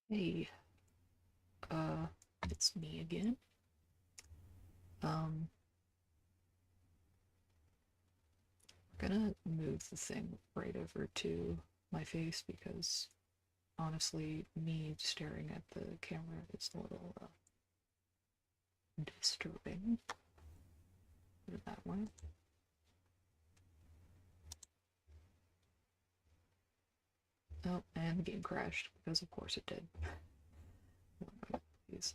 Hey, it's me again. Um, we're gonna move the thing right over to my face because honestly, me staring at the camera is a little disturbing. Put it that way. Oh, and the game crashed because of course it did. Please.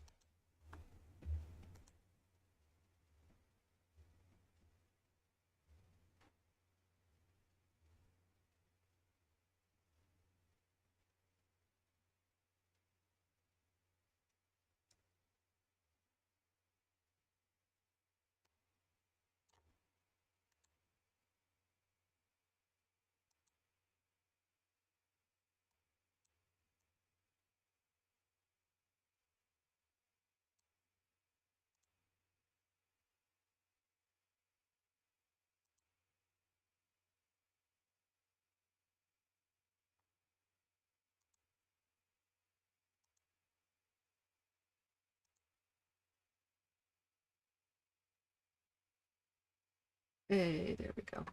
Hey, there we go.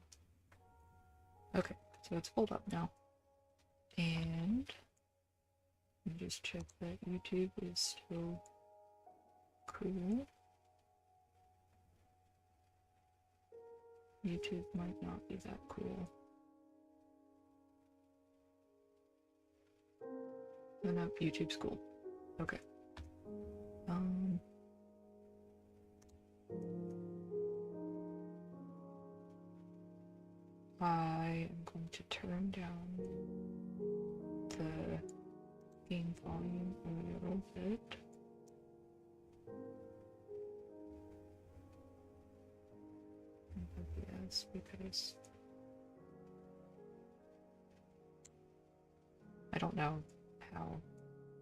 Okay, so it's pulled up now. And let me just check that YouTube is still cool. YouTube might not be that cool. Oh no, YouTube's cool. Okay. Um, I am going to turn down the game volume a little bit. Yes, because I don't know how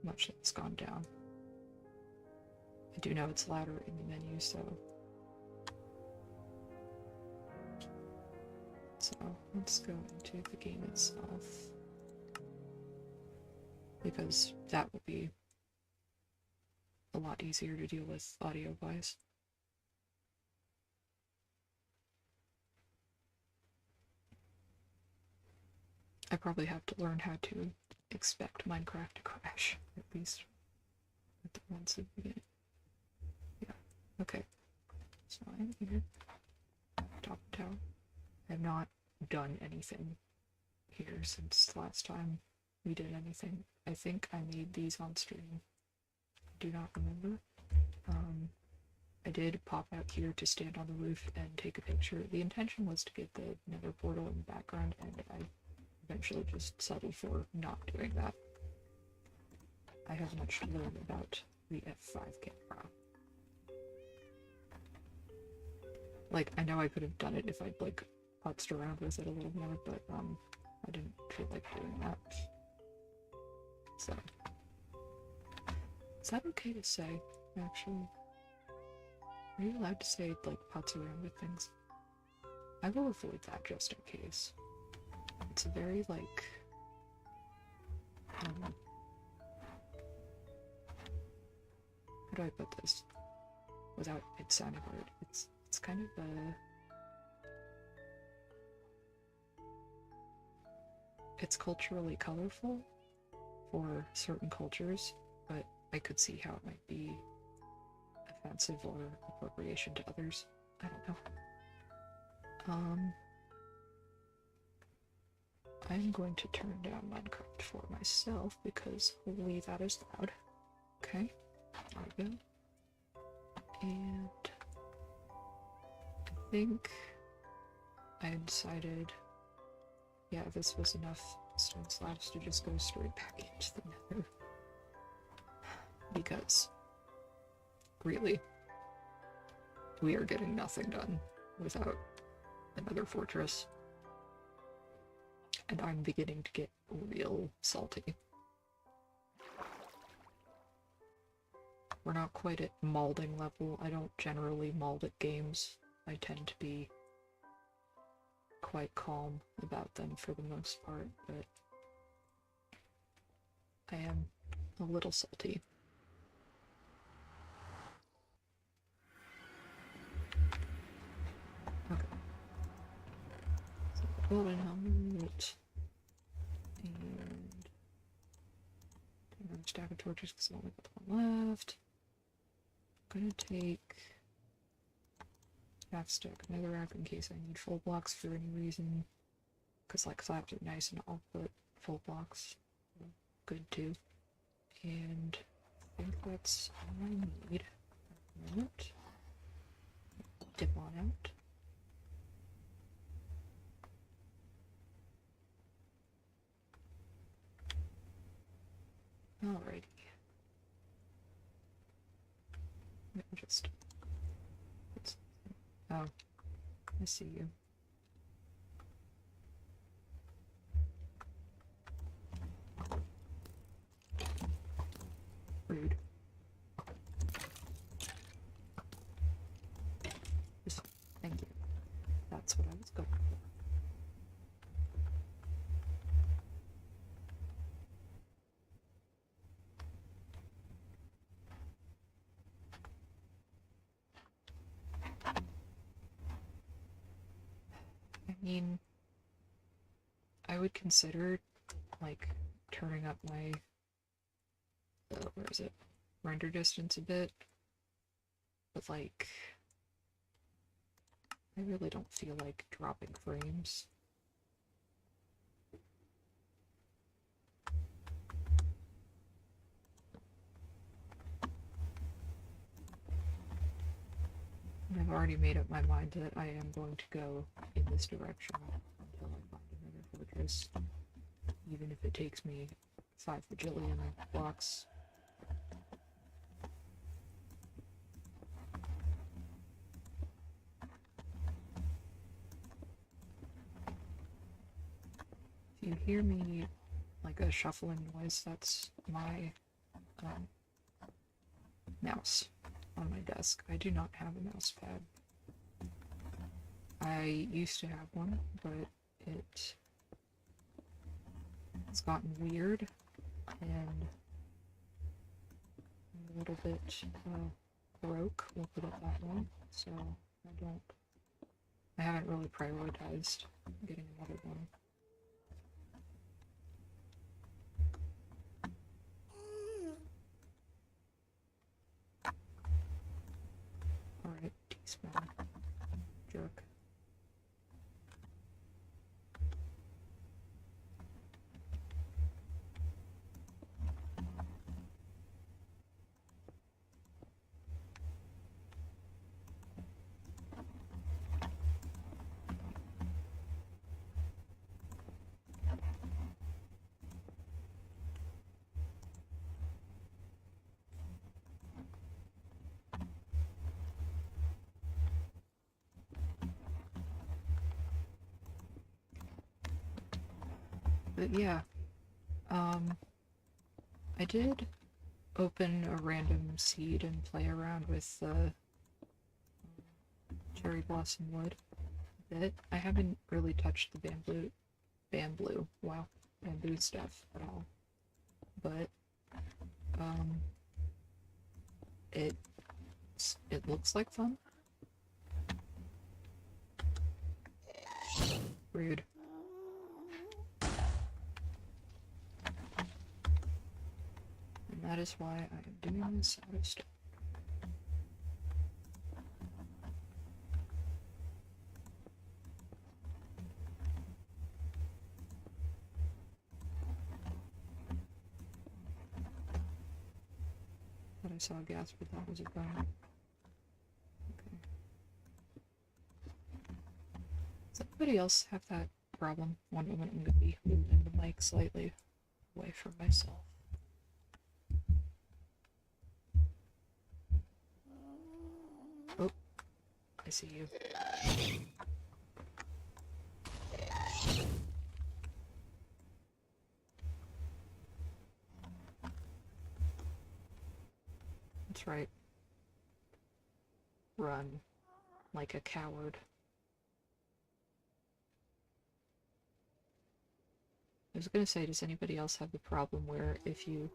much it's gone down. I do know it's louder in the menu, so let's go into the game itself because that will be a lot easier to deal with audio-wise. I probably have to learn how to expect Minecraft to crash, at least at the once at the beginning. Yeah, okay. So I'm here, top tower. I have not done anything here since the last time we did anything. I think I made these on stream. I do not remember. Um, I did pop out here to stand on the roof and take a picture. The intention was to get the nether portal in the background, and I eventually just settled for not doing that. I have much to learn about the F5 camera. Like, I know I could have done it if I'd, like, putzed around with it a little more, but, I didn't feel like doing that. So, is that okay to say, actually? Are you allowed to say, like, putz around with things? I will avoid that just in case. It's a very, like, how do I put this without it sounding weird? It's kind of a... It's culturally colorful for certain cultures, but I could see how it might be offensive or appropriation to others. I don't know. I'm going to turn down Minecraft for myself because holy, that is loud. Okay, there we go. And I think I decided, yeah, this was enough stone slabs to just go straight back into the nether. Because, really, we are getting nothing done without another fortress. And I'm beginning to get real salty. We're not quite at molding level. I don't generally mold at games. I tend to be quite calm about them for the most part, but I am a little salty. Okay. So golden helmet and another stack of torches because I only got one left. I'm gonna take half stack nether rack in case I need full blocks for any reason. Because like slabs are nice and I'll put full blocks. Good too. And I think that's all I need at the moment. Dip on out. Alrighty. Just. Oh, I see you. Rude. Just, thank you. That's what I was going for. I mean, I would consider, like, turning up my, where is it? Render distance a bit. But, like, I really don't feel like dropping frames. I've already made up my mind that I am going to go in this direction until I find another fortress, even if it takes me 5 bajillion blocks. If you hear me like a shuffling noise, that's my mouse on my desk. I do not have a mouse pad. I used to have one, but it's gotten weird and a little bit broke, we'll put it that way. So I haven't really prioritized getting another one. Alright, despawn. Jerk. But yeah, I did open a random seed and play around with the cherry blossom wood a bit. I haven't really touched the bamboo stuff at all. But it looks like fun. Rude. And that is why I am doing this out of stone. But I saw a gas, but that was a gun. Okay. Does anybody else have that problem? One moment I'm going to be moving the mic slightly away from myself. Oh, I see you. That's right. Run like a coward. I was gonna say, does anybody else have the problem where if you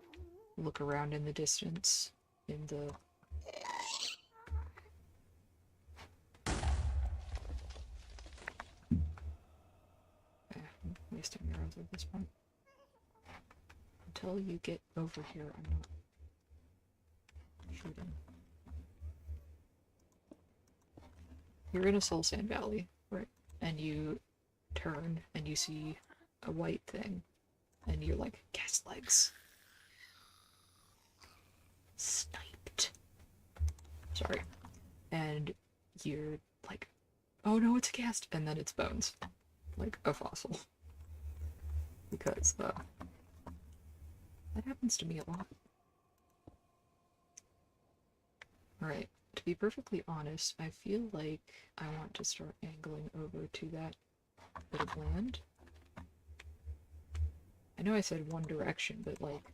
look around in the distance in the I'm wasting arrows at this point. Until you get over here, I'm not shooting. You're in a soul sand valley, right? And you turn and you see a white thing, and you're like, gas legs. Sniped. Sorry. And you're like, oh no, it's a ghast, and then it's bones. Like a fossil. Because, that happens to me a lot. Alright, to be perfectly honest, I feel like I want to start angling over to that bit of land. I know I said one direction, but like,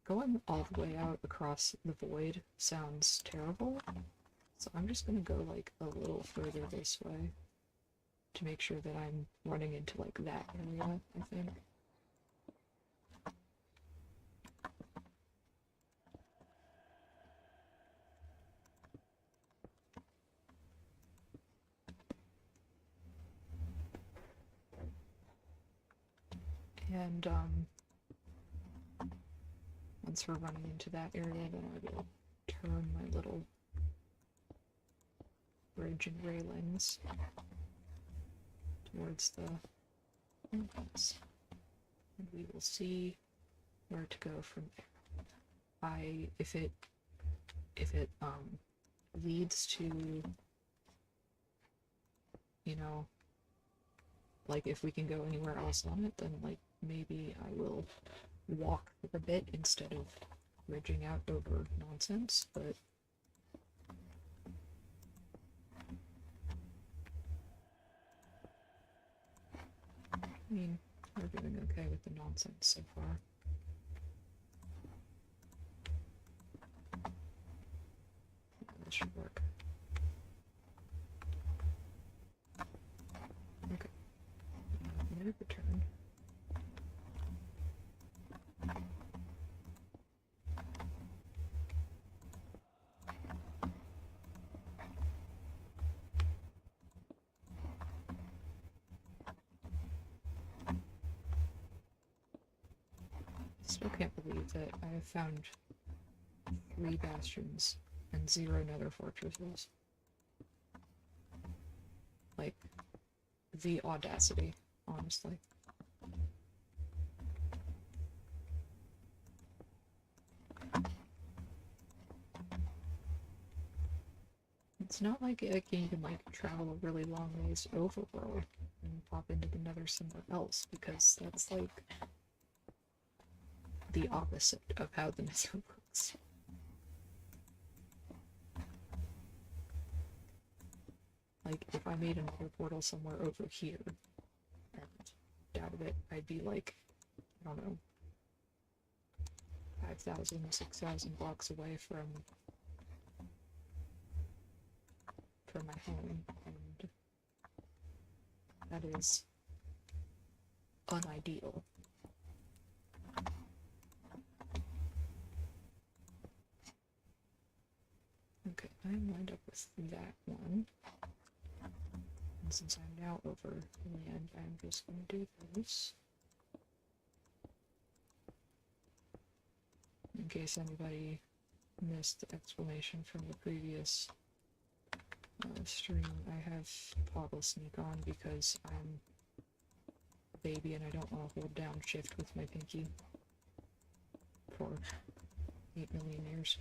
going all the way out across the void sounds terrible. So I'm just gonna go like a little further this way to make sure that I'm running into like that area, I think. And once we're running into that area, then I will turn my little bridge and railings towards the entrance, and we will see where to go from there. If it leads to, you know, like if we can go anywhere else on it, then like maybe I will walk for a bit instead of ridging out over nonsense, but I mean, we're doing okay with the nonsense so far. This should work. Okay. Move the turn. Still can't believe that I have found 3 bastions and 0 nether fortresses. Like, the audacity, honestly. It's not like you can like travel a really long ways overworld and pop into the nether somewhere else, because that's like the opposite of how the nether works. Like, if I made another portal somewhere over here, and out of it, I'd be like, I don't know, 5,000, 6,000 blocks away from my home, and that is unideal. Okay, I'm lined up with that one. And since I'm now over land, I'm just going to do this. In case anybody missed the explanation from the previous stream, I have toggle sneak on because I'm a baby and I don't want to hold down shift with my pinky for 8 million years.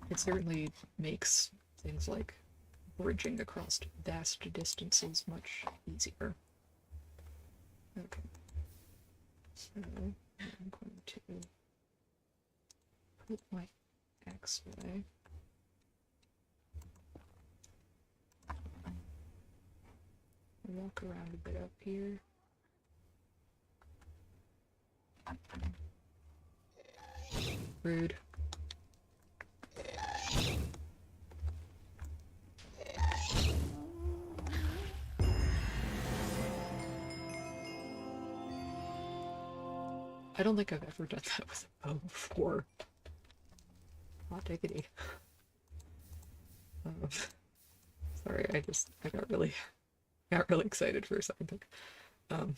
It certainly makes things like bridging across vast distances much easier. Okay. So I'm going to put my axe away. Walk around a bit up here. Rude. I don't think I've ever done that with a bow before. Hot diggity. Um, sorry, I got really excited for a second. Um,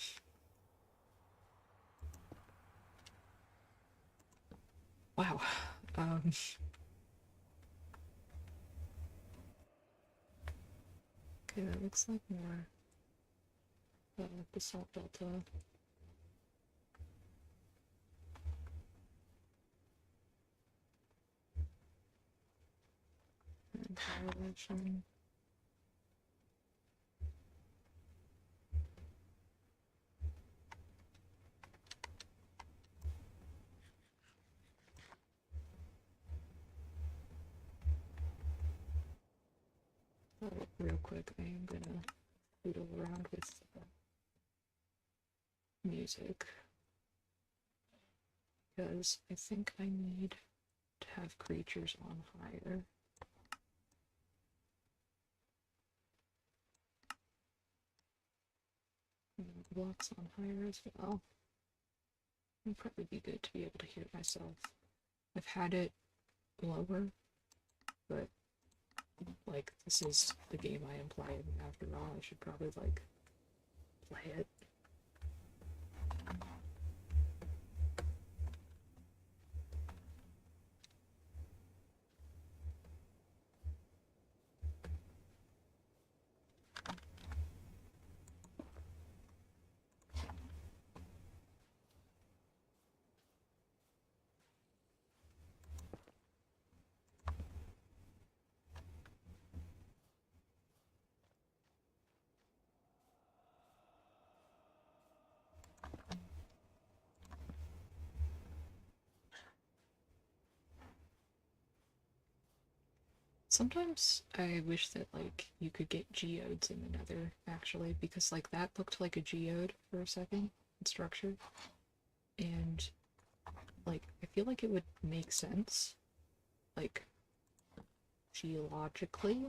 wow. Um, okay, that looks like more basalt delta. And correlation. Real quick, I am gonna fiddle around with music because I think I need to have creatures on higher. And blocks on higher as well. It'd probably be good to be able to hear myself. I've had it lower, but like this is the game I am playing after all. I should probably like play it. Sometimes I wish that like you could get geodes in the nether actually, because like that looked like a geode for a second in structure. And like I feel like it would make sense, like geologically.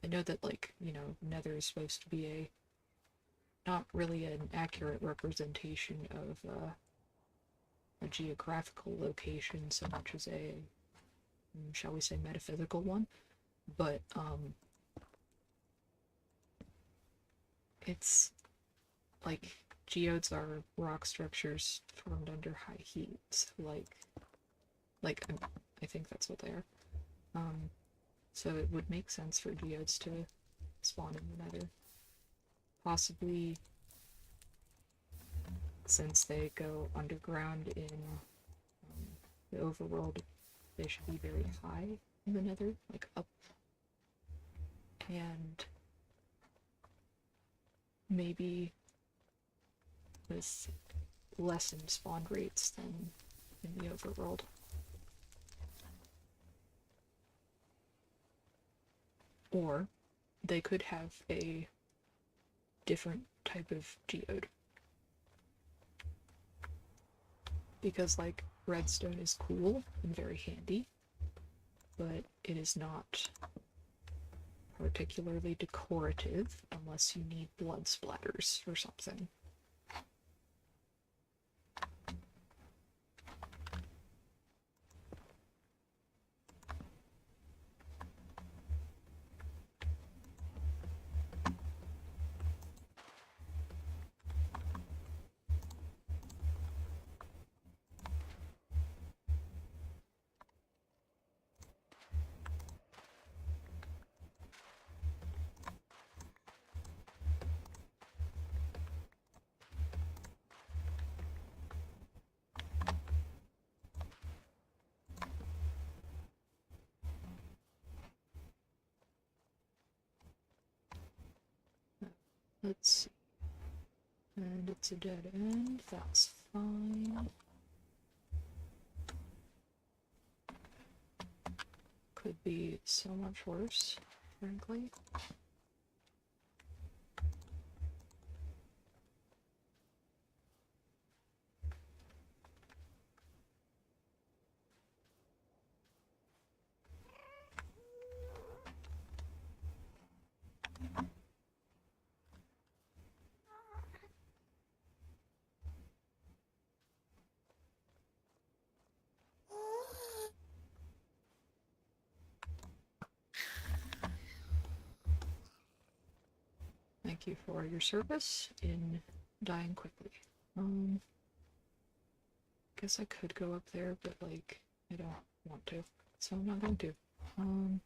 I know that like, you know, nether is supposed to be a not really an accurate representation of a geographical location so much as a, shall we say, metaphysical one, but it's like geodes are rock structures formed under high heat, so like I think that's what they are. So it would make sense for geodes to spawn in the nether, possibly since they go underground in the overworld. They should be very high in the nether, like up, and maybe with lessened spawn rates than in the overworld. Or they could have a different type of geode. Because, like, redstone is cool and very handy, but it is not particularly decorative unless you need blood splatters or something. Let's see. And it's a dead end, that's fine. Could be so much worse, frankly. Thank you for your service in dying quickly. Guess I could go up there, but like, I don't want to, so I'm not going to. I'm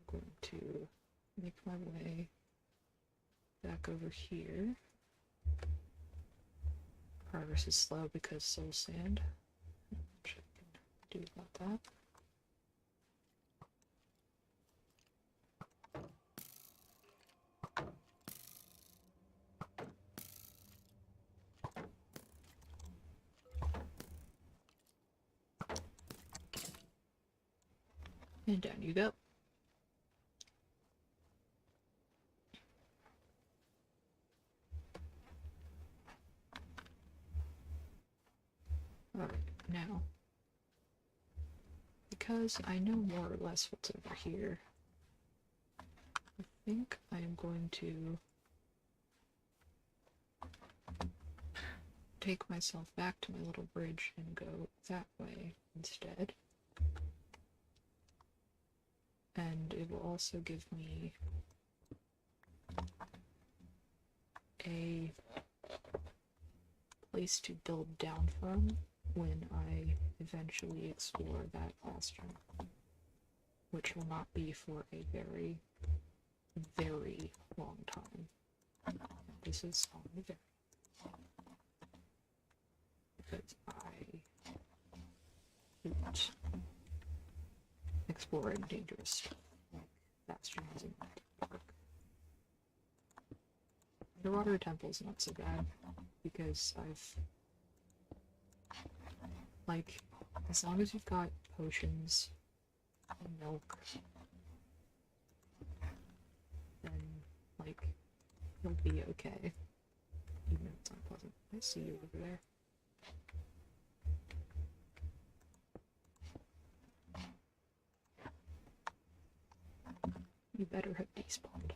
going to make my way back over here. Progress is slow because soul sand. Which I can do about that. And down you go. Alright, now, because I know more or less what's over here, I think I am going to take myself back to my little bridge and go that way instead. And it will also give me a place to build down from when I eventually explore that bastion, which will not be for a very, very long time. And this is on the very, because I hate exploring dangerous stuff like bastions in the dark. Underwater temple's not so bad because I've, like, as long as you've got potions and milk, then, like, you'll be okay, even if it's unpleasant. I see you over there. You better have despawned.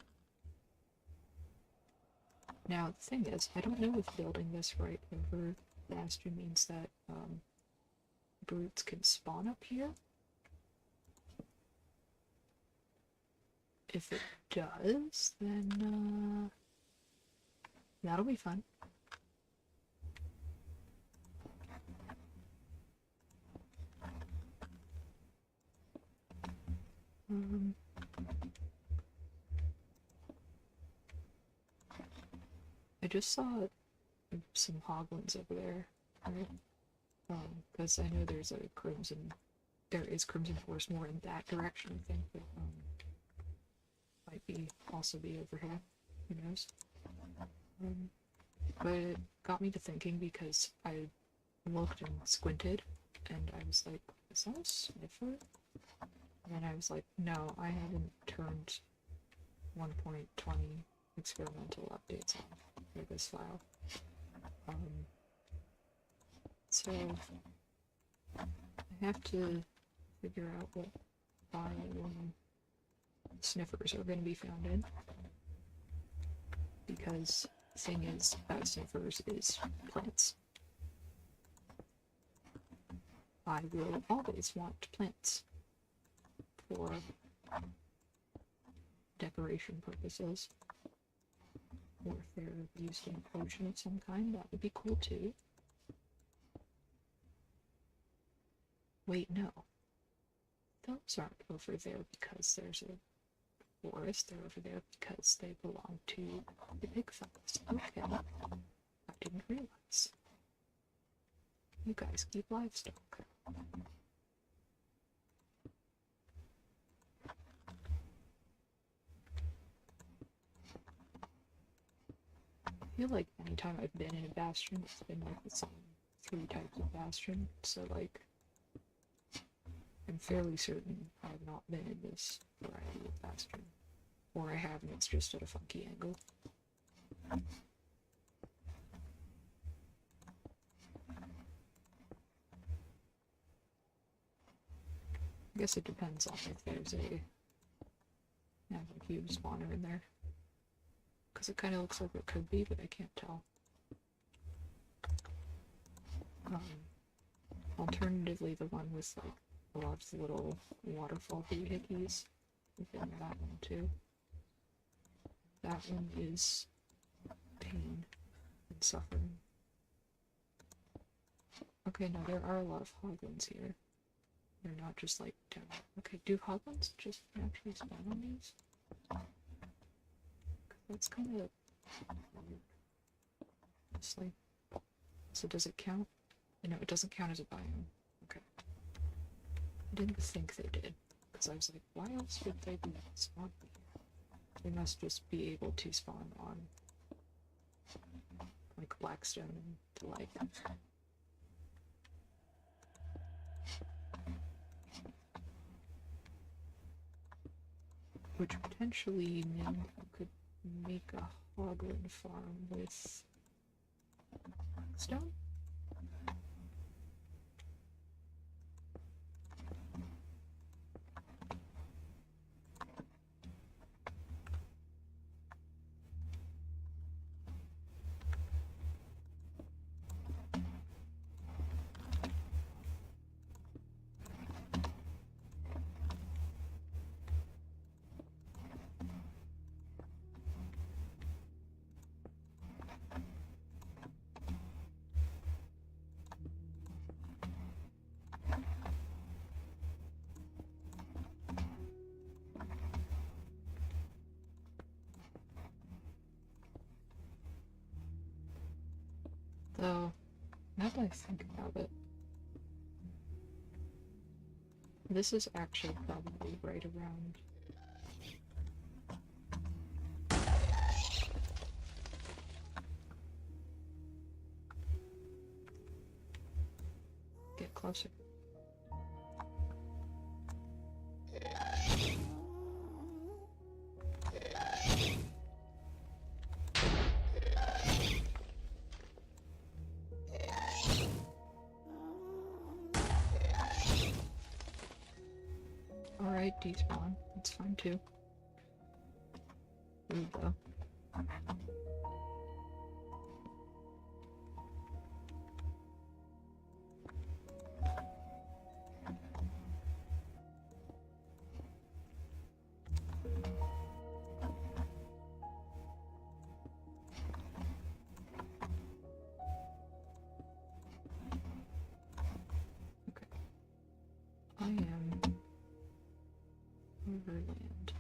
Now, the thing is, I don't know if building this right over Bastion means that, brutes can spawn up here. If it does, then, that'll be fun. I just saw some hoglins over there, right? Because I know there's a there is Crimson Forest more in that direction, I think, but, might also be over here, who knows? But it got me to thinking because I looked and squinted, and I was like, is that a sniffer? And then I was like, no, I haven't turned 1.20 experimental updates on for this file. So I have to figure out what biome sniffers are going to be found in, because the thing is about sniffers is plants. I will always want plants for decoration purposes, or if they're used in a potion of some kind, that would be cool too. Wait, no. Those aren't over there because there's a forest. They're over there because they belong to the big fellas. Okay. I didn't realize. You guys keep livestock. I feel like anytime I've been in a bastion, it's been like the same 3 types of bastion, so like, I'm fairly certain I've not been in this variety of bastion. Or I have, and it's just at a funky angle. I guess it depends on if there's a cube spawner in there. Because it kind of looks like it could be, but I can't tell. Alternatively, the one with like a lot of the little waterfall doohickeys within that one too. That one is pain and suffering. Okay, no, there are a lot of hoglins here. They're not just like down. Okay, do hoglins just naturally spawn on these? That's kind of weird, honestly. So does it count? No, it doesn't count as a biome. Okay. I didn't think they did, because I was like, why else would they be spawning here? They must just be able to spawn on, like, blackstone and the like. Which potentially meant you could make a hoglin farm with stone? Though, now that I think about it, this is actually probably right around. Get closer. Alright, despawn. That's fine too. Rude though. I am overland.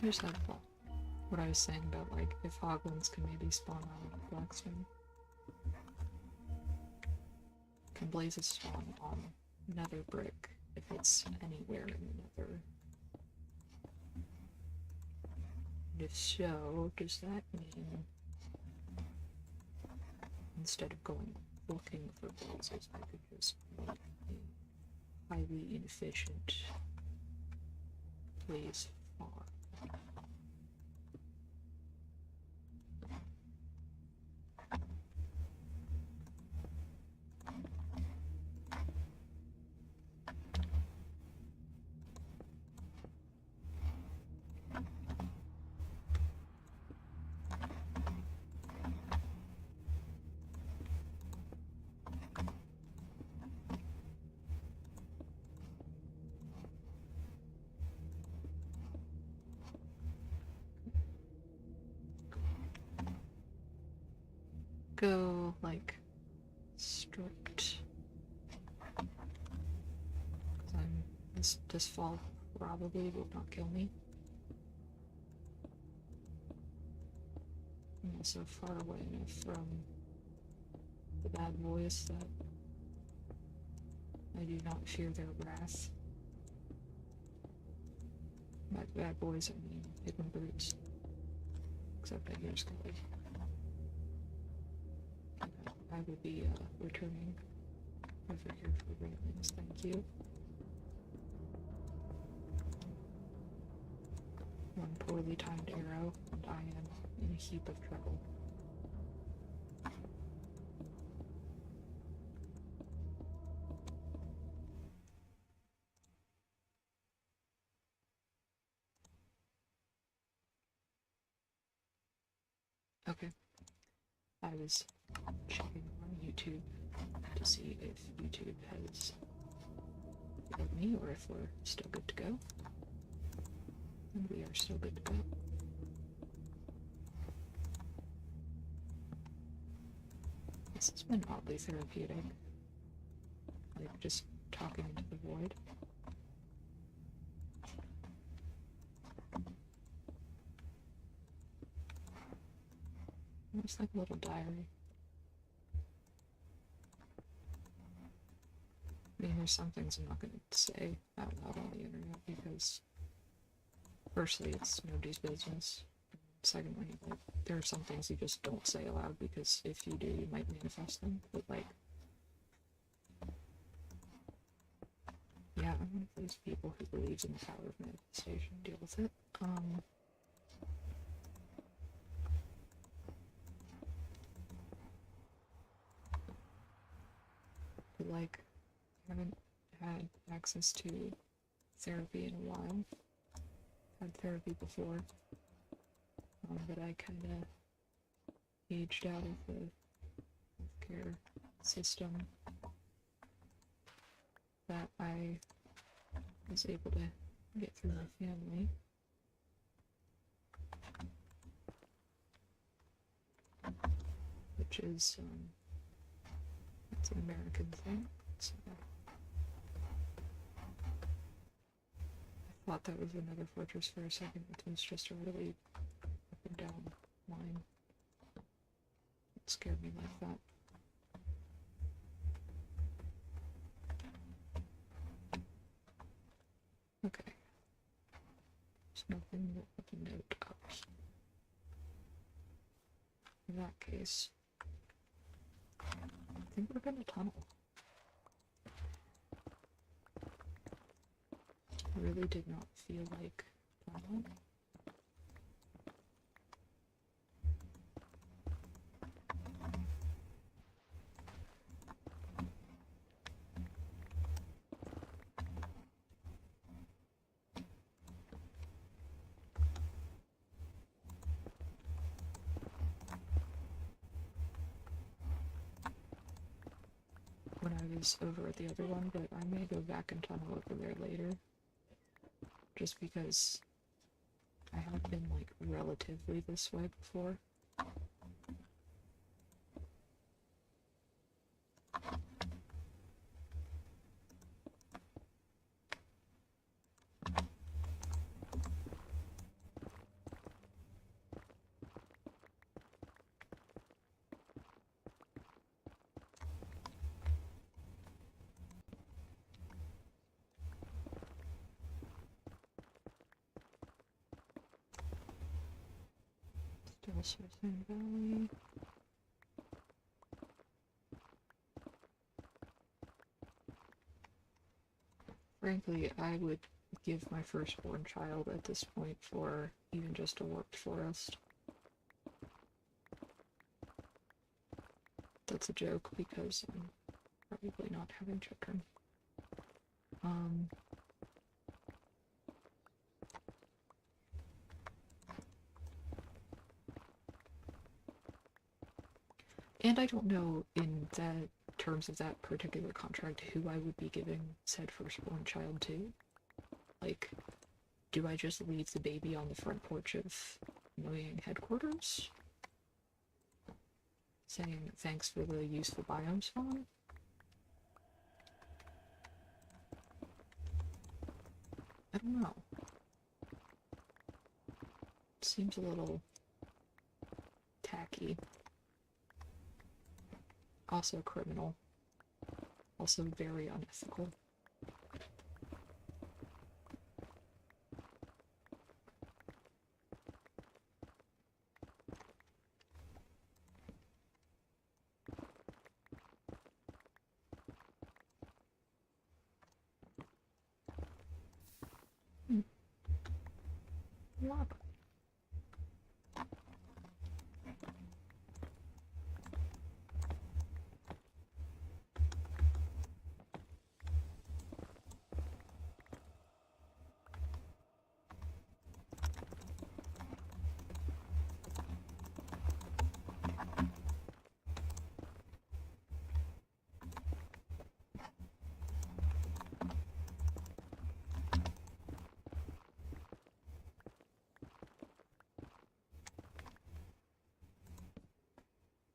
Here's that thought. What I was saying about, like, if hoglins can maybe spawn on blackstone. Can blazes spawn on nether brick if it's anywhere in the nether? And if so, does that mean instead of going looking for blazes, I could just make a highly inefficient blaze farm? Go, like, strict. This fall probably will not kill me. I'm also far away enough from the bad boys that I do not fear their wrath. By bad boys, I mean hidden brutes. Except I hear Scully. I will be returning over here for railings, thank you. one poorly timed arrow, and I am in a heap of trouble. Okay. I was checking on YouTube to see if YouTube has failed me or if we're still good to go. And we are still good to go. This has been oddly therapeutic. Like, just talking into the void. It's like a little diary. I mean, there's some things I'm not going to say out loud on the internet because, firstly, it's nobody's business. Secondly, like, there are some things you just don't say aloud because if you do, you might manifest them. But, like, yeah, I'm one of those people who believes in the power of manifestation. Deal with it. But, like, I haven't had access to therapy in a while. Had therapy before, but I kind of aged out of the healthcare system that I was able to get through my family. Which is, it's an American thing. So I thought that was another fortress for a second, but it was just a really up and down line. It scared me like that. Okay. There's nothing to note up. In that case, I think we're gonna tunnel. I really did not feel like tunneling. When I was over at the other one, but I may go back and tunnel over there later. Just because I have been, like, relatively this way before. Still Surfing Valley. Frankly, I would give my firstborn child at this point for even just a warped forest. That's a joke because I'm probably not having children. And I don't know in the terms of that particular contract who I would be giving said firstborn child to. Like, do I just leave the baby on the front porch of Moyang headquarters? Saying thanks for the useful biome spawn? I don't know. Seems a little tacky. Also criminal. Also very unethical. lava.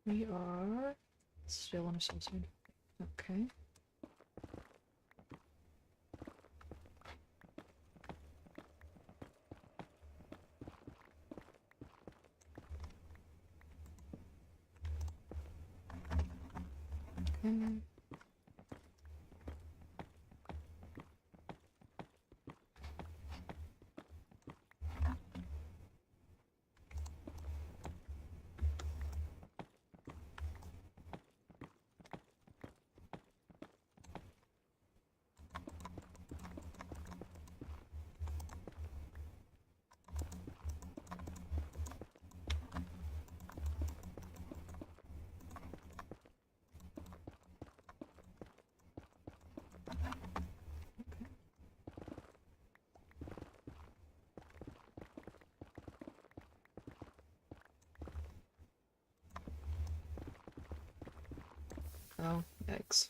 We are still in a subside. Okay. Okay. Oh, yikes.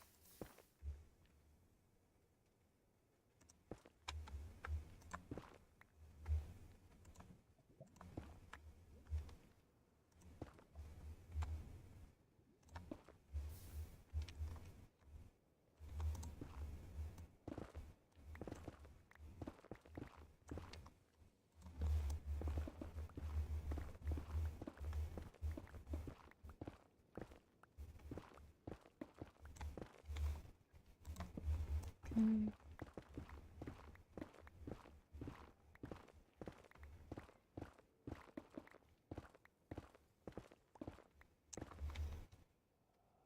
Okay.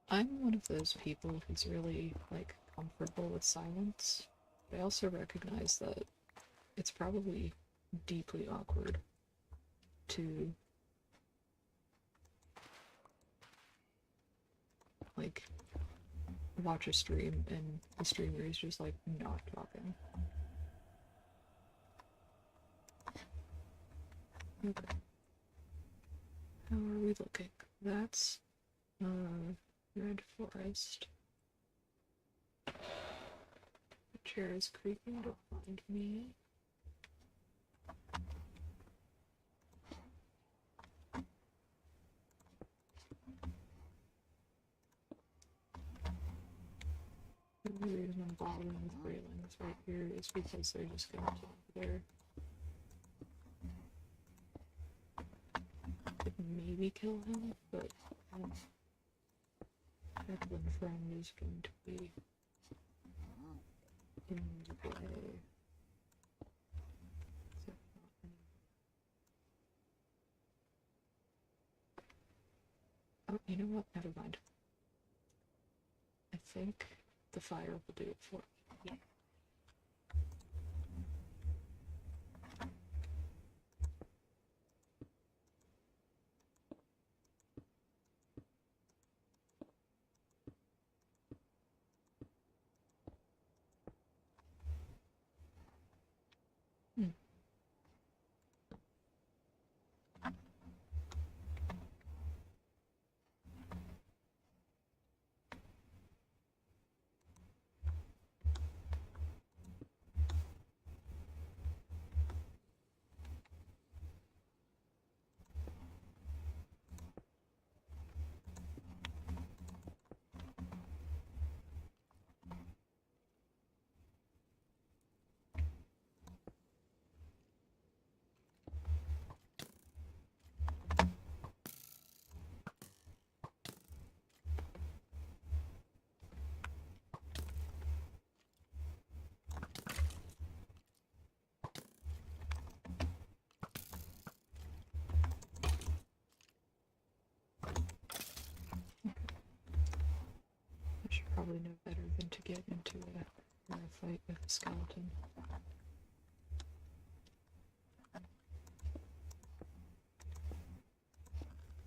I'm one of those people who's really, like, comfortable with silence. But I also recognize that it's probably deeply awkward to, like, watch a stream and the streamer is just, like, not talking. Okay. How are we looking? That's, red forest. The chair is creaking to find me. The reason I'm bothering with railings right here is because they're just gonna jump there. Could maybe kill him, but Evelyn friend is going to be in the way. Oh, you know what? Never mind. I think the fire will do it for me. Hmm. I should probably know better than to get into a fight with a skeleton.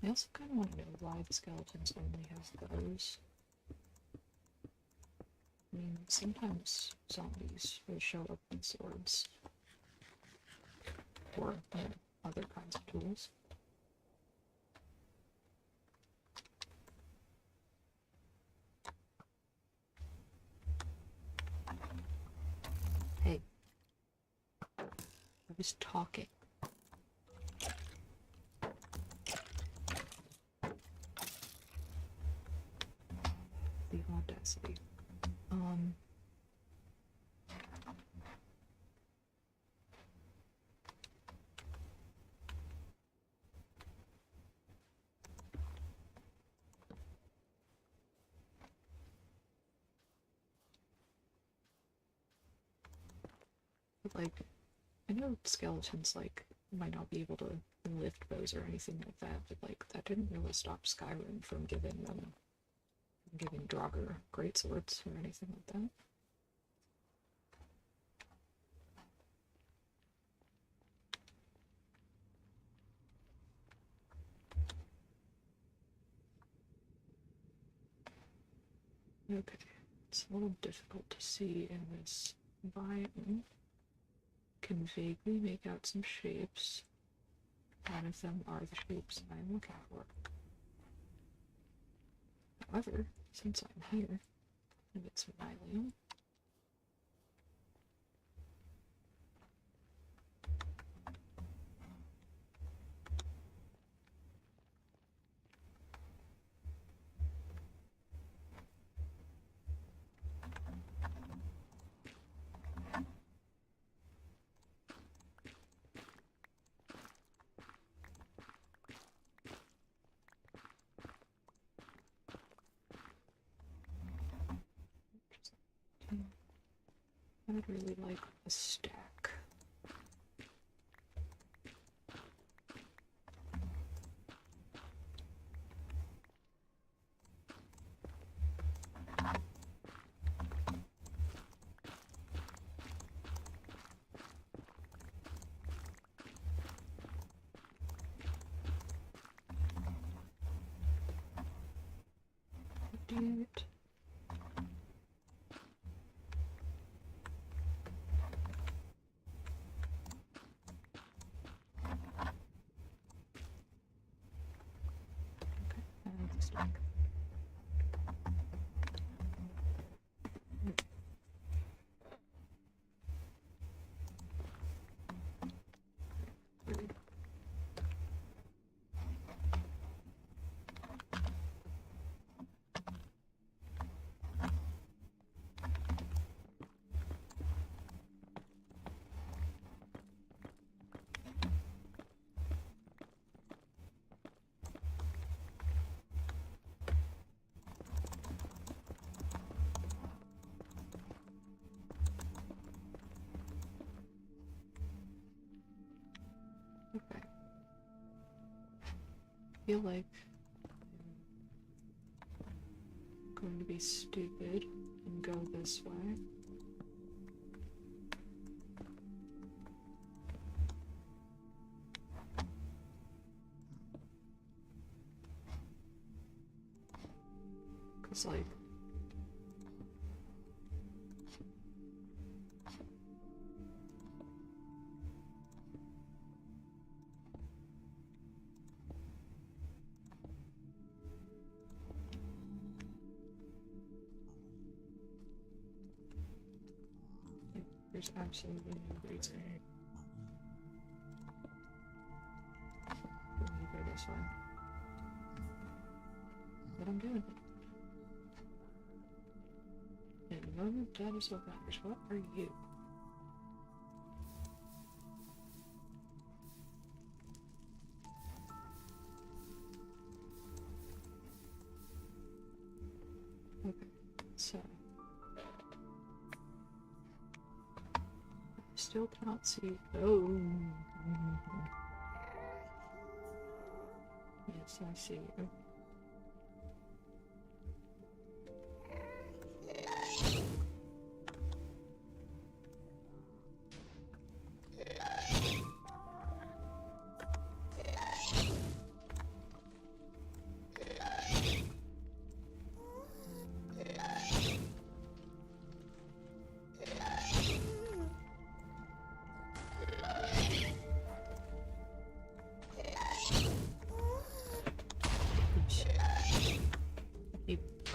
I also kind of want to know why the skeletons only have bows. I mean, sometimes zombies will show up with swords. Or, other kinds of tools. Hey. I was talking. The audacity. Like, I know skeletons, like, might not be able to lift bows or anything like that, but, like, that didn't really stop Skyrim from giving Draugr greatswords or anything like that. Okay, it's a little difficult to see in this biome. Can vaguely make out some shapes. None of them are the shapes I'm looking for. However, since I'm here, I get some mylium. I would really like a stack. Damn it. Okay, and the stack. Okay. I feel like I'm going to be stupid and go this way. Cause like there's absolutely no reason for me to go this way. But I'm doing it. And the moment that is what matters. What are you? Okay, so I still cannot see. Oh, yes, I see you.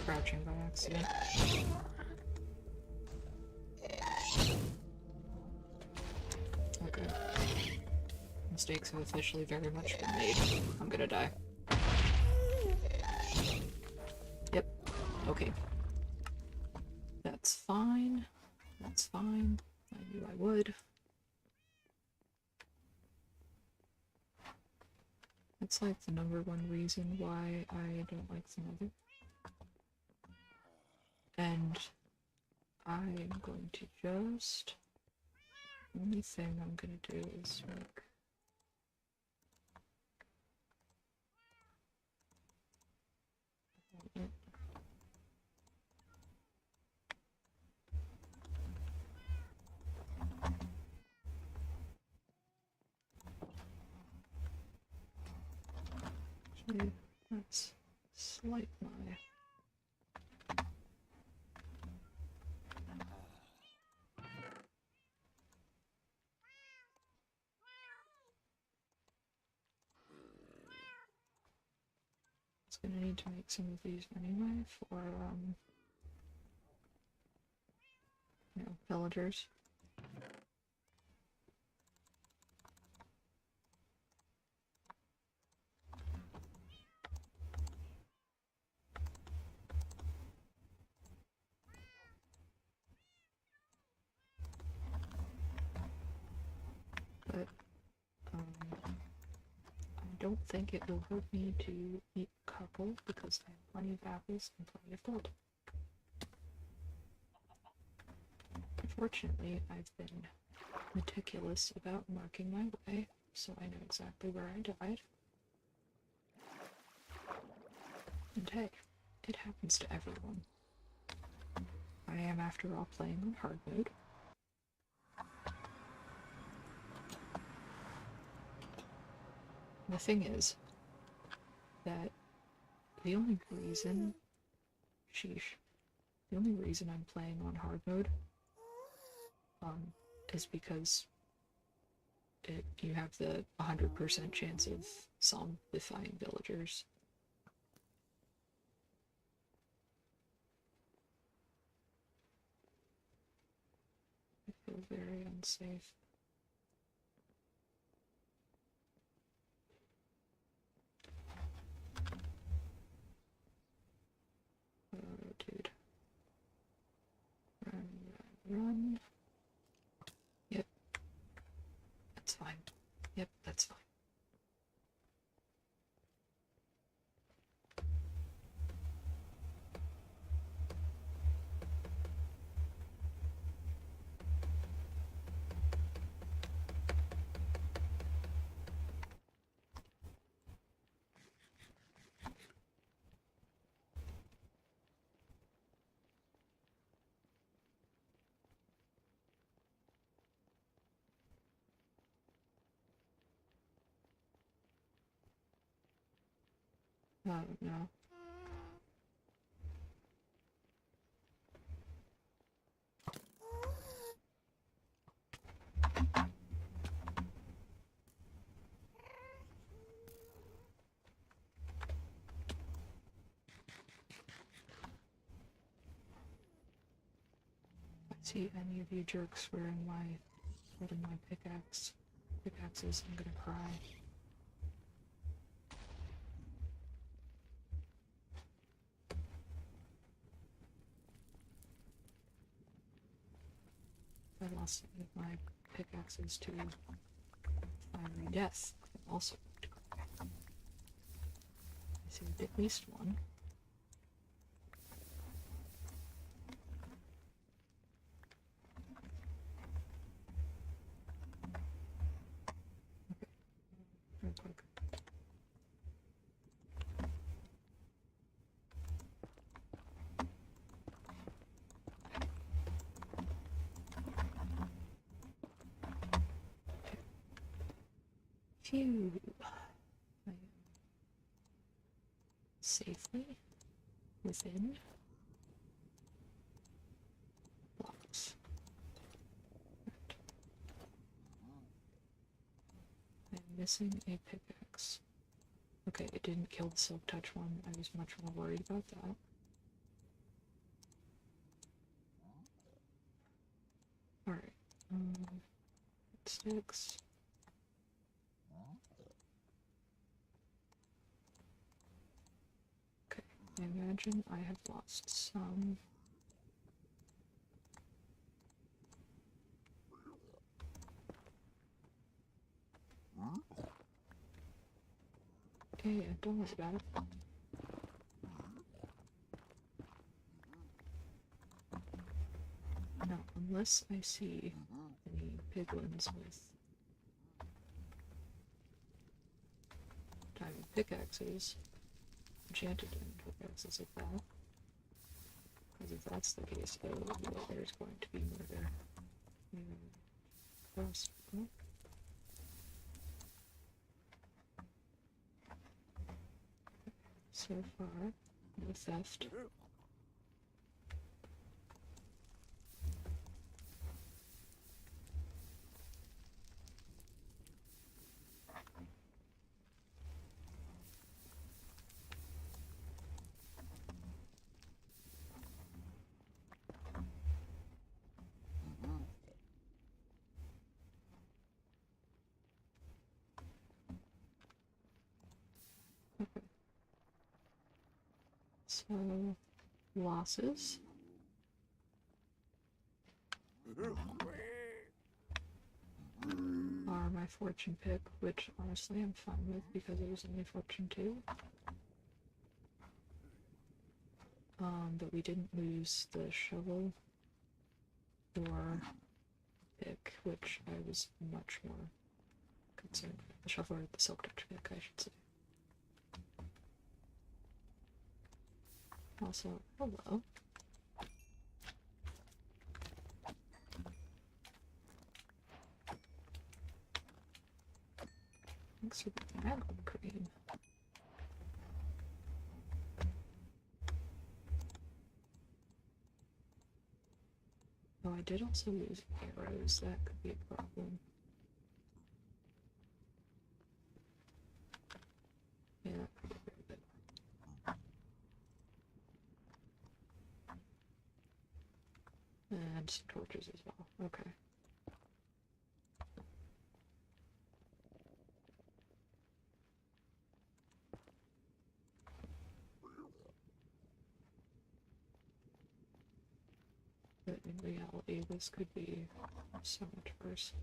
crouching by accident. Okay. Mistakes have officially very much been made. I'm gonna die. Yep. Okay. That's fine. That's fine. I knew I would. That's like the #1 reason why I don't like the nether. And I'm going to just... The only thing I'm gonna do is make... Actually, let's slight my... Gonna need to make some of these anyway for you know, villagers. But I don't think it will hurt me to eat a couple because I have plenty of apples and plenty of gold. Unfortunately, I've been meticulous about marking my way, so I know exactly where I died. And hey, it happens to everyone. I am, after all, playing on hard mode. The thing is that the only reason... Sheesh. The only reason I'm playing on hard mode is because you have the 100% chance of zombifying villagers. I feel very unsafe. Oh, dude. Run, run, run. Yep. That's fine. Yep, that's fine. Oh, no. See any of you jerks wearing my pickaxes, I'm gonna cry. I lost any of my pickaxes to fiery death. I'm also going to cry. I saved at least one. Okay, real quick. Phew. I am safely within blocks. Right. I'm missing a pickaxe. Okay, it didn't kill the silk touch one. I was much more worried about that. sticks. Okay, I imagine I have lost some. Yeah, don't worry about it. No, unless I see any piglins with diamond pickaxes, enchanted diamond pickaxes like that. Because if that's the case, though, there's going to be murder. Possible. So far, no theft. Okay. So, losses. Are my fortune pick, which honestly I'm fine with because it was only fortune 2. But we didn't lose the shovel or pick, which I was much more concerned with. The shovel or the silk touch pick, I should say. Also, hello. Thanks for the dragon cream. Oh, I did also lose arrows. That could be a problem. Yeah, that could be very good. And some torches as well. Okay. But in reality, this could be so much worse.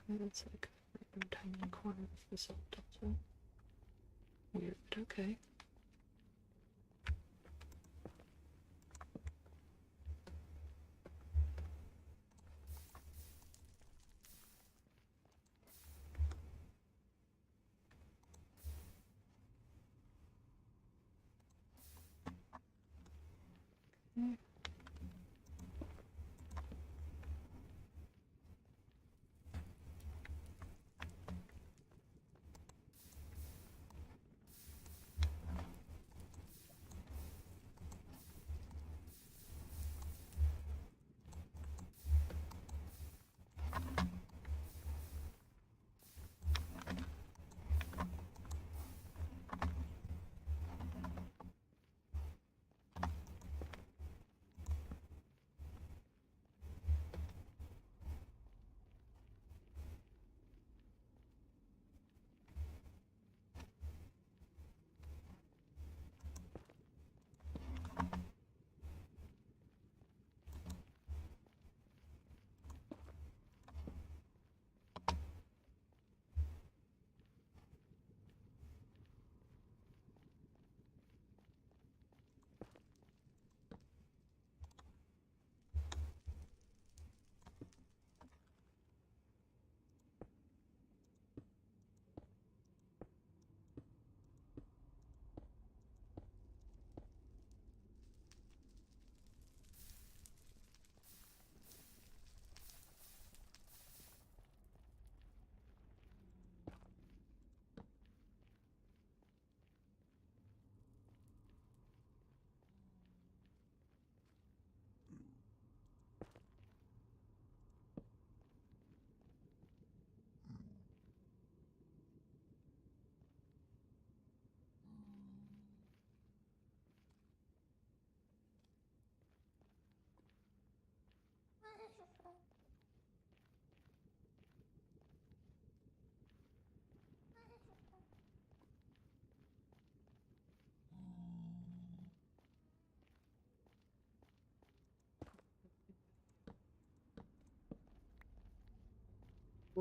Okay, that's like a random tiny corner of the salt also. Weird, but okay. Okay.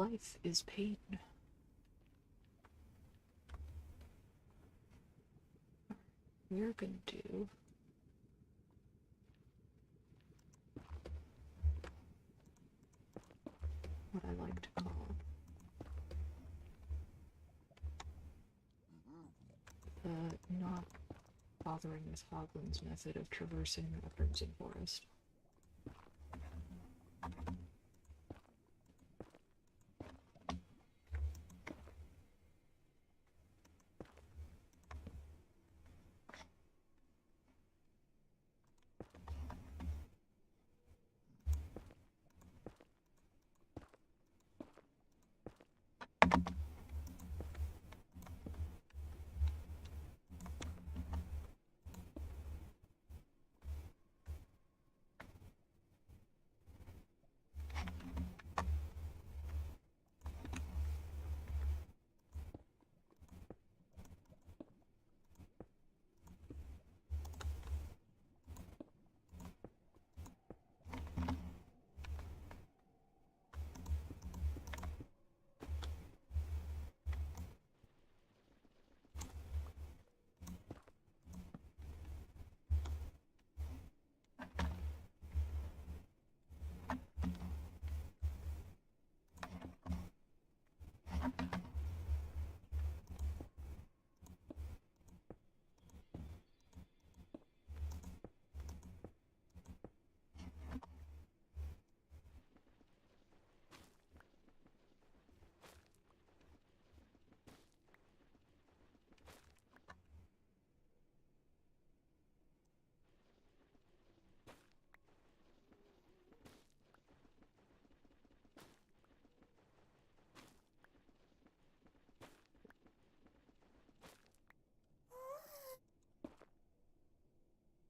Life is pain. We're gonna do what I like to call the not bothering with Hoglin's method of traversing a crimson forest.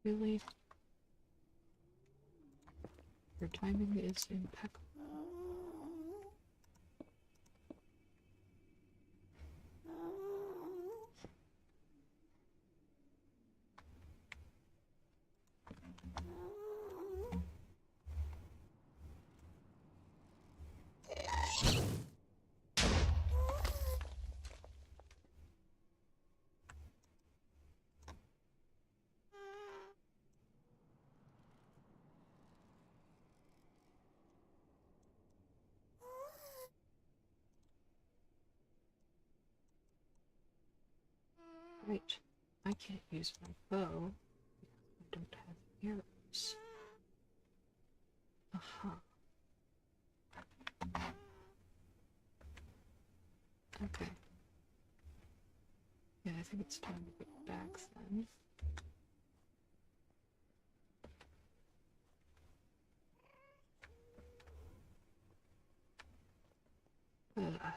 Really? Your timing is impeccable. Right. I can't use my bow. I don't have arrows. Aha. Okay. Yeah, I think it's time to get back then. Ugh.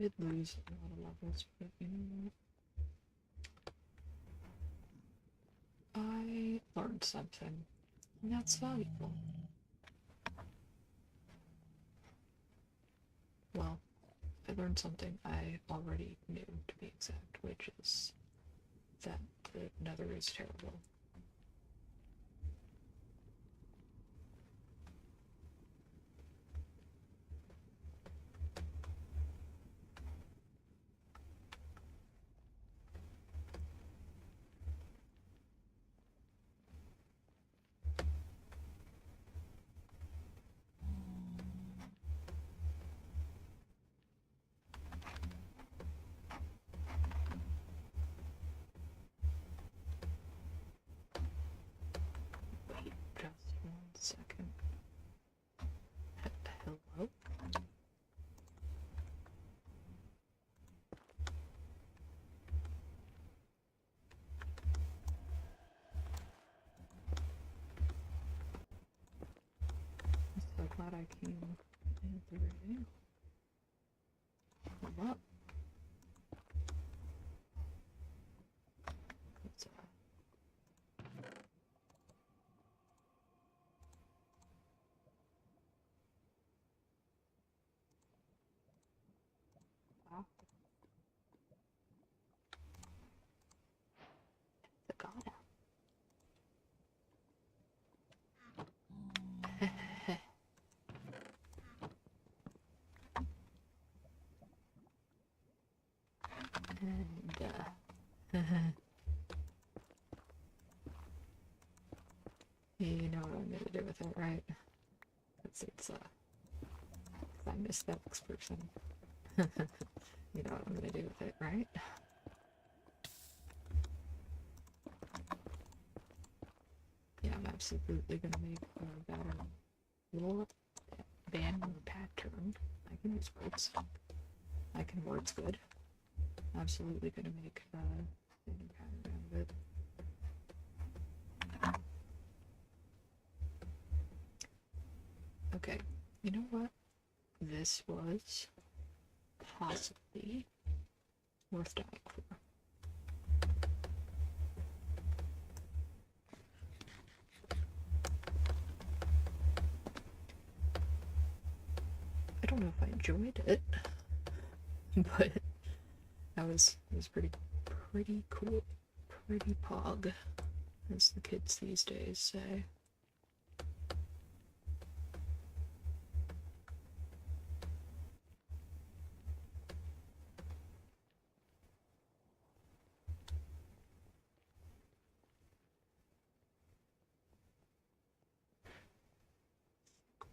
Did lose a lot of levels, but you know what? I learned something, and that's valuable. Well, I learned something I already knew, to be exact, which is that the nether is terrible. glad I came at the right angle. Hold up. Let's, wow. The god out. And, you know what I'm gonna do with it, right? It's I missed that next person. You know what I'm gonna do with it, right? Yeah, I'm absolutely gonna make a better little band pattern. I can use words. I can words good. Absolutely gonna make a band pattern out of it. Okay, you know what? This was possibly worth dying for. I don't know if I enjoyed it, but it was pretty cool. Pretty pog, as the kids these days say.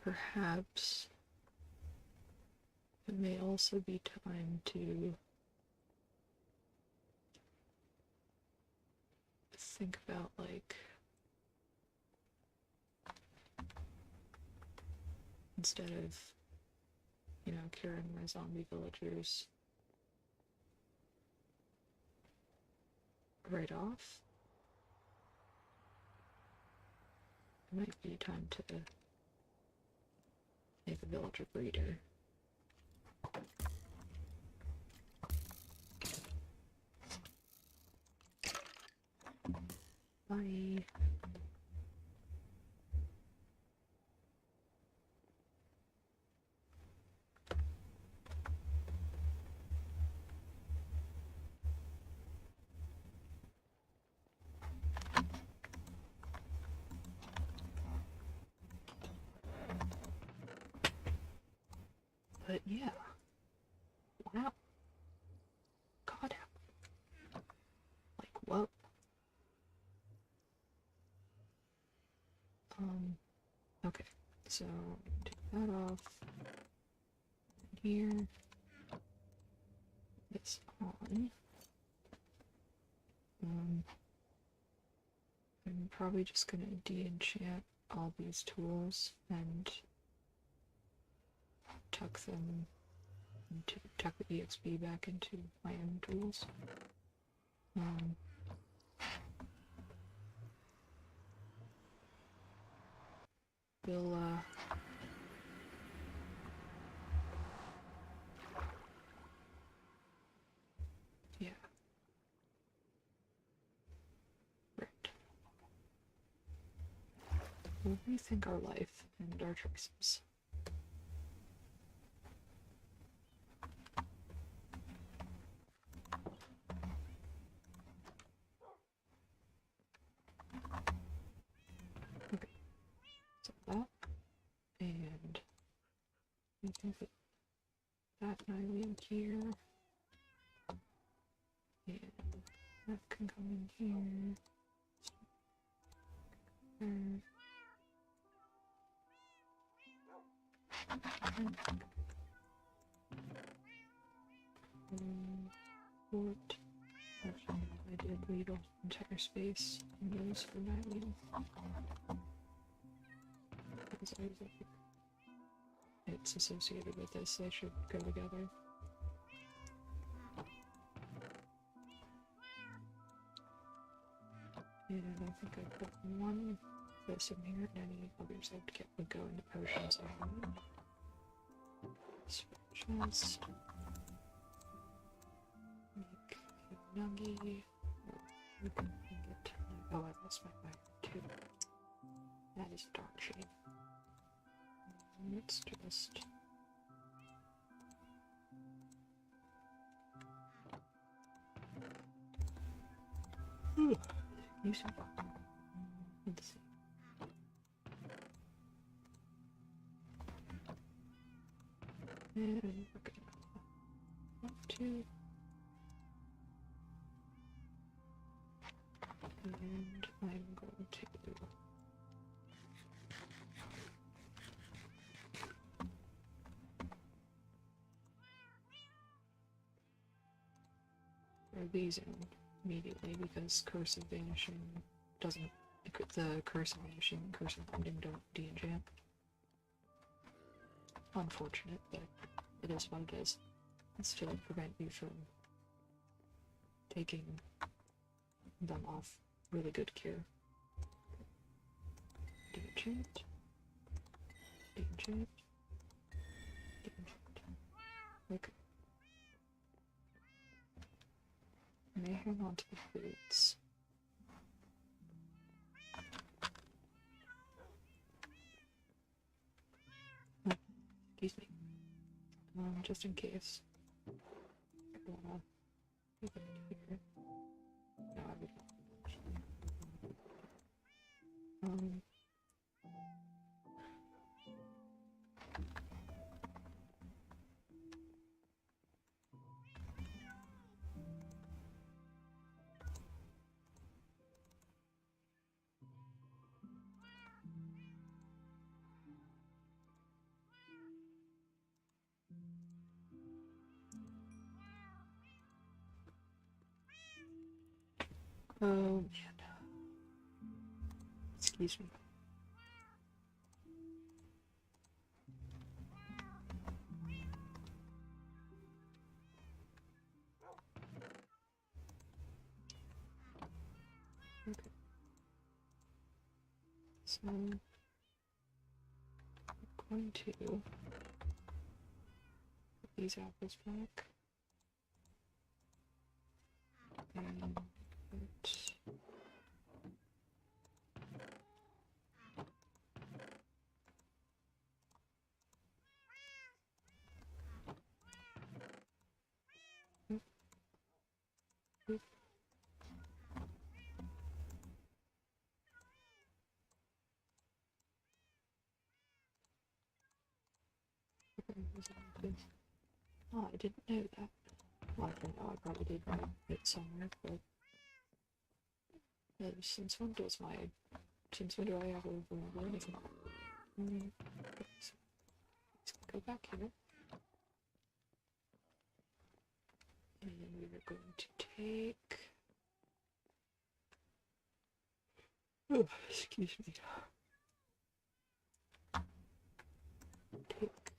Perhaps it may also be time to think about, like, instead of, you know, curing my zombie villagers right off, it might be time to make a villager breeder. Bye. But yeah. Wow. God. Like, what? Okay. So, take that off. Here. This on. I'm probably just gonna de-enchant all these tools and tuck the EXP back into my own tools. We'll yeah. Right. We'll rethink our life and our choices. Okay. So that, and we can put that nylon here, and that can come in here. What? Actually, I did leave an entire space in those for nylon. Because I was like, it's associated with this, they should go together. And I think I put one this in here, and any others I have to get would go into potions. Just make a nuggy. Oh, I lost my fire too. That is a dark shame. Let's just use some. Let's see. And we're gonna go up to. And I'm going to throw these in immediately because Curse of Vanishing doesn't. The Curse of Vanishing and Curse of Binding don't de-enchant. Unfortunate, but it is what it is. It's to prevent you from taking them off really good cure. De-enchant. De-enchant. De-enchant. Okay. I may hang on to the boots. Oh, excuse me. Just in case. I wanna leave it here. No, I would actually. Oh man. Excuse me. Okay. So I'm going to put these apples back. And put oh, I didn't know that. Well, I don't know, I probably did write it somewhere, but since when do I have over anything? So let's go back here. And we are going to take... Oh, excuse me. Take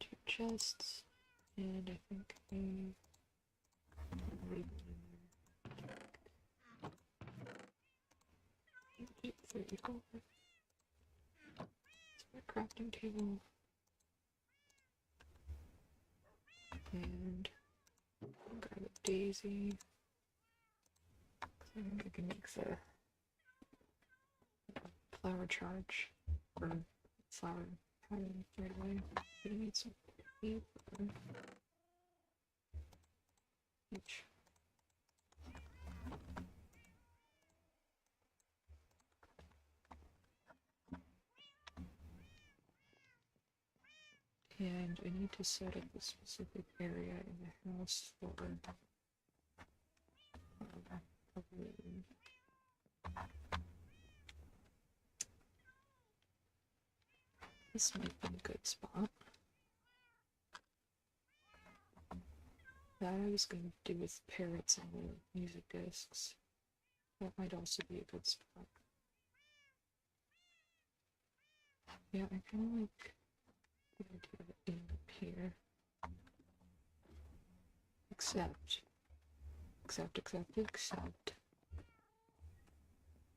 2 chests, and I think leave it in there. 34. It's my crafting table. And grab a daisy. I think I can make the flower charge or flower pattern right away. Gonna need some paper each. And I need to set up a specific area in the house for this might be a good spot. That I was going to do with parrots and the music discs. That might also be a good spot. Yeah, I kind of like the idea of it being up here. Except.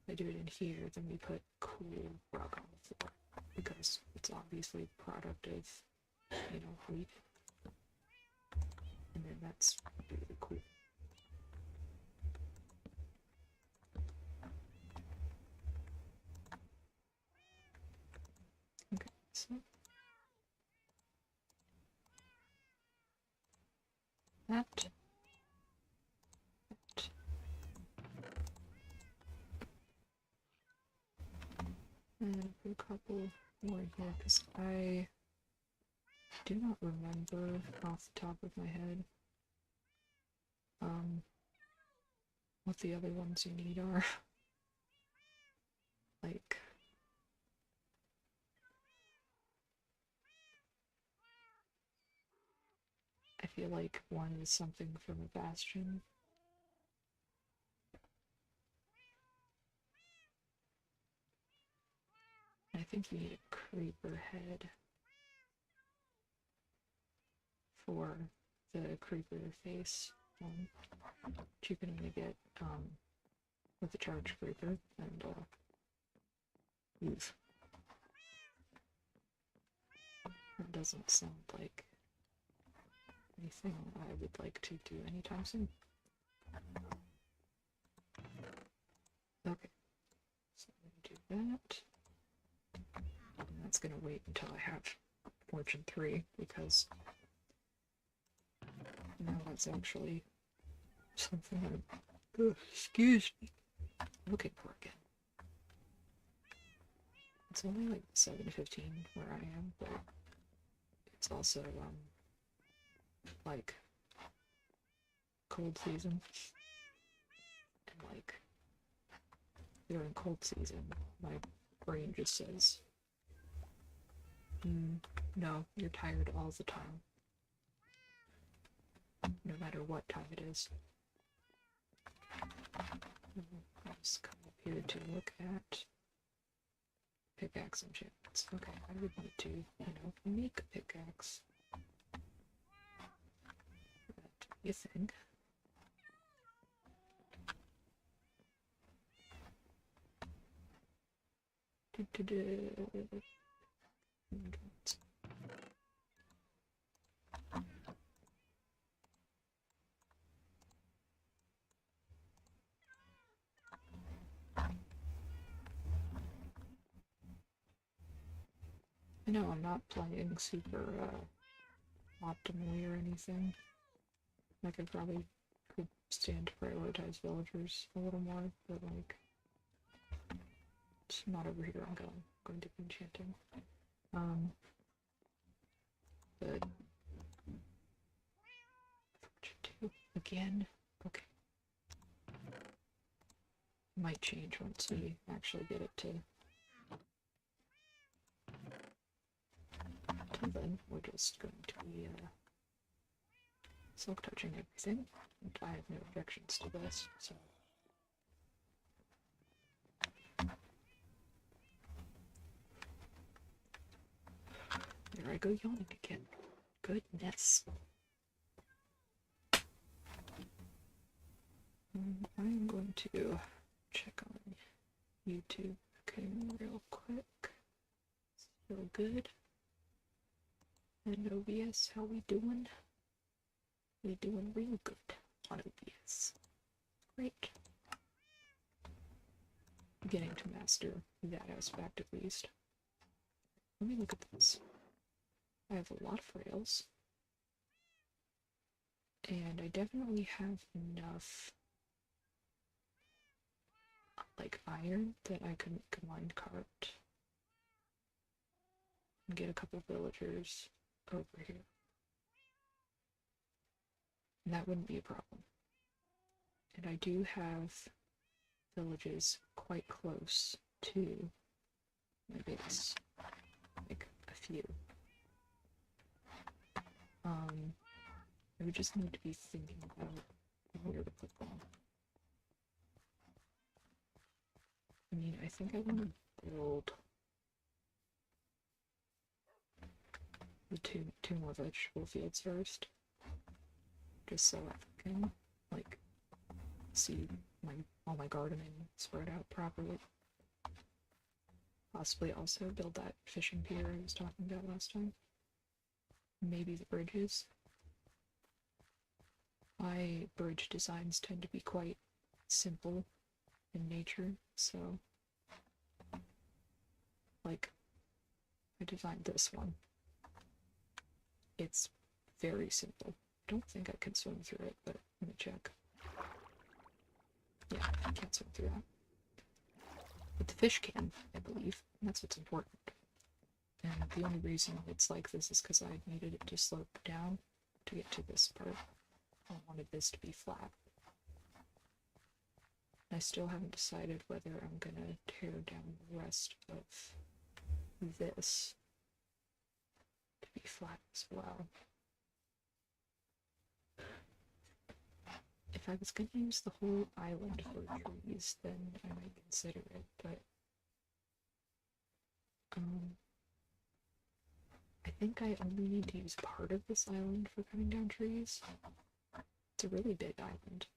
If I do it in here, then we put cool rug on the floor because it's obviously a product of, you know, wheat. And then that's really cool. Okay, so that. And put a couple more in here because I do not remember off the top of my head what the other ones you need are. Like, I feel like one is something from a bastion. I think you need a creeper head for the creeper face one, which you can only get with the charge creeper, and oof. That doesn't sound like anything I would like to do anytime soon. Okay, so I'm gonna do that. And that's gonna wait until I have Fortune 3 because now that's actually something I'm excuse me, looking for again. It's only like 7:15 where I am, but it's also like cold season, and like during cold season my brain just says no, you're tired all the time, no matter what time it is. I'll just come up here to look at pickaxe enchantments. Okay, I would need to, you know, make a pickaxe. That you think? I know I'm not playing super optimally or anything. Like I probably could stand to prioritize villagers a little more, but like it's not over here. I'm going to be enchanting. But Fortune 2 again. Okay. Might change once we actually get it to. Until then, we're just going to be silk touching everything, and I have no objections to this, so. There I go yawning again. Goodness. I'm going to check on YouTube, okay, real quick. Still good. And OBS, how we doing? We doing real good on OBS. Great. Beginning to master that aspect at least. Let me look at this. I have a lot of rails. And I definitely have enough like iron that I could make a minecart and get a couple villagers over here. And that wouldn't be a problem. And I do have villages quite close to my base. Like a few. I would just need to be thinking about where to put them. I mean, I think I want to build the two more vegetable fields first, just so I can like see all my gardening spread out properly. Possibly also build that fishing pier I was talking about last time. Maybe the bridges. My bridge designs tend to be quite simple in nature, so like I designed this one. It's very simple. I don't think I can swim through it, but let me check. Yeah, I can't swim through that. But the fish can, I believe, and that's what's important. And the only reason it's like this is because I needed it to slope down to get to this part. I wanted this to be flat. I still haven't decided whether I'm gonna tear down the rest of this to be flat as well. If I was gonna use the whole island for trees, then I might consider it, but I think I only need to use part of this island for cutting down trees. It's a really big island.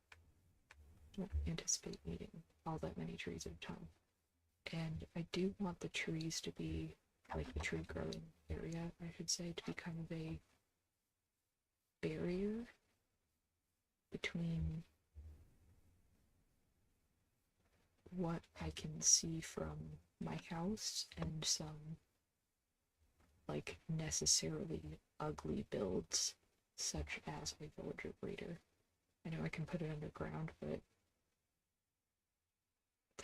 I don't anticipate needing all that many trees at a time. And I do want the trees to be, like the tree growing area, I should say, to be kind of a barrier between what I can see from my house and some like necessarily ugly builds such as a villager breeder. I know I can put it underground, but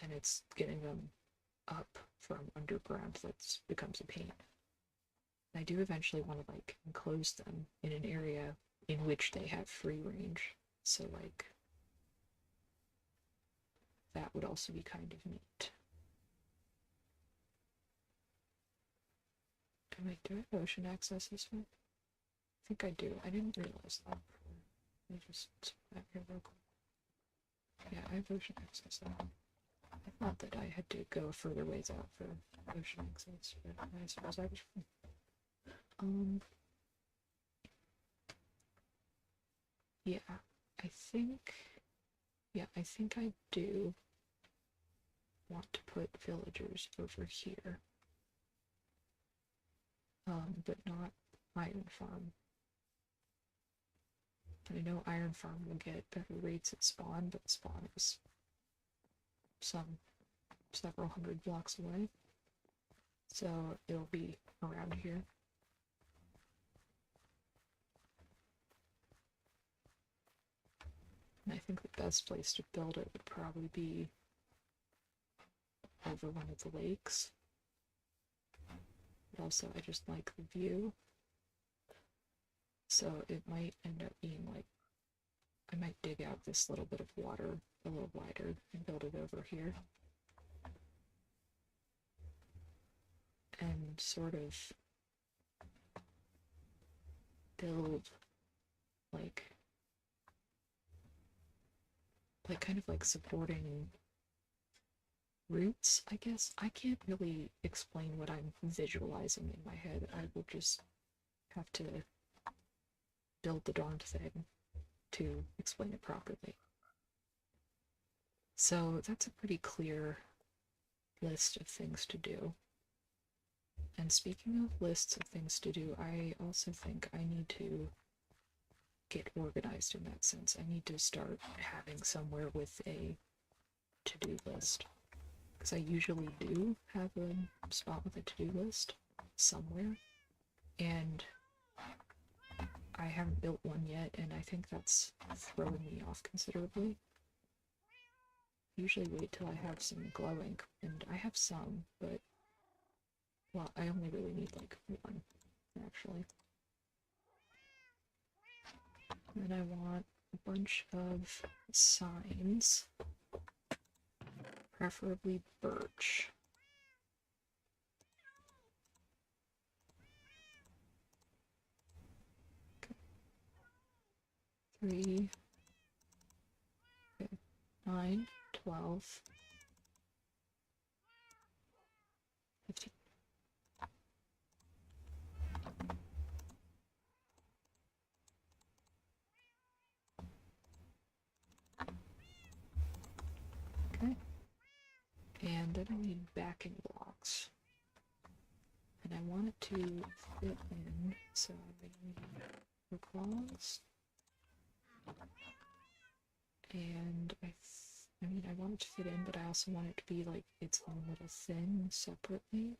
then it's getting them up from underground that becomes a pain. I do eventually want to like enclose them in an area in which they have free range, so like that would also be kind of neat. Do I have ocean access this way? I think I do. I didn't realize that. Let me just put that here real quick. Yeah, I have ocean access now. I thought that I had to go further ways out for ocean access, but I suppose I was wrong. Yeah, I think I do want to put villagers over here. But not Iron Farm. I know Iron Farm will get better rates at spawn, but spawn is several hundred blocks away. So it'll be around here. And I think the best place to build it would probably be over one of the lakes. But also, I just like the view. So it might end up being like, I might dig out this little bit of water a little wider and build it over here. And sort of build like kind of like supporting roots, I guess. I can't really explain what I'm visualizing in my head. I will just have to build the darned thing to explain it properly. So that's a pretty clear list of things to do. And speaking of lists of things to do, I also think I need to get organized in that sense. I need to start having somewhere with a to-do list. Because I usually do have a spot with a to-do list somewhere. And I haven't built one yet, and I think that's throwing me off considerably. Usually wait till I have some glow ink, and I have some, but well, I only really need like one, actually. And then I want a bunch of signs, preferably birch. Okay. 3, okay, 9, 12, 15. then I need backing blocks. And I want it to fit in, so I need hook logs. And I mean, I want it to fit in, but I also want it to be like its own little thing separately.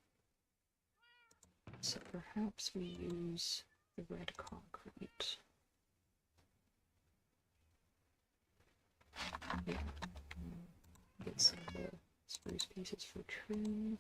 So perhaps we use the red concrete. Yeah. Get some of the spruce pieces for trim.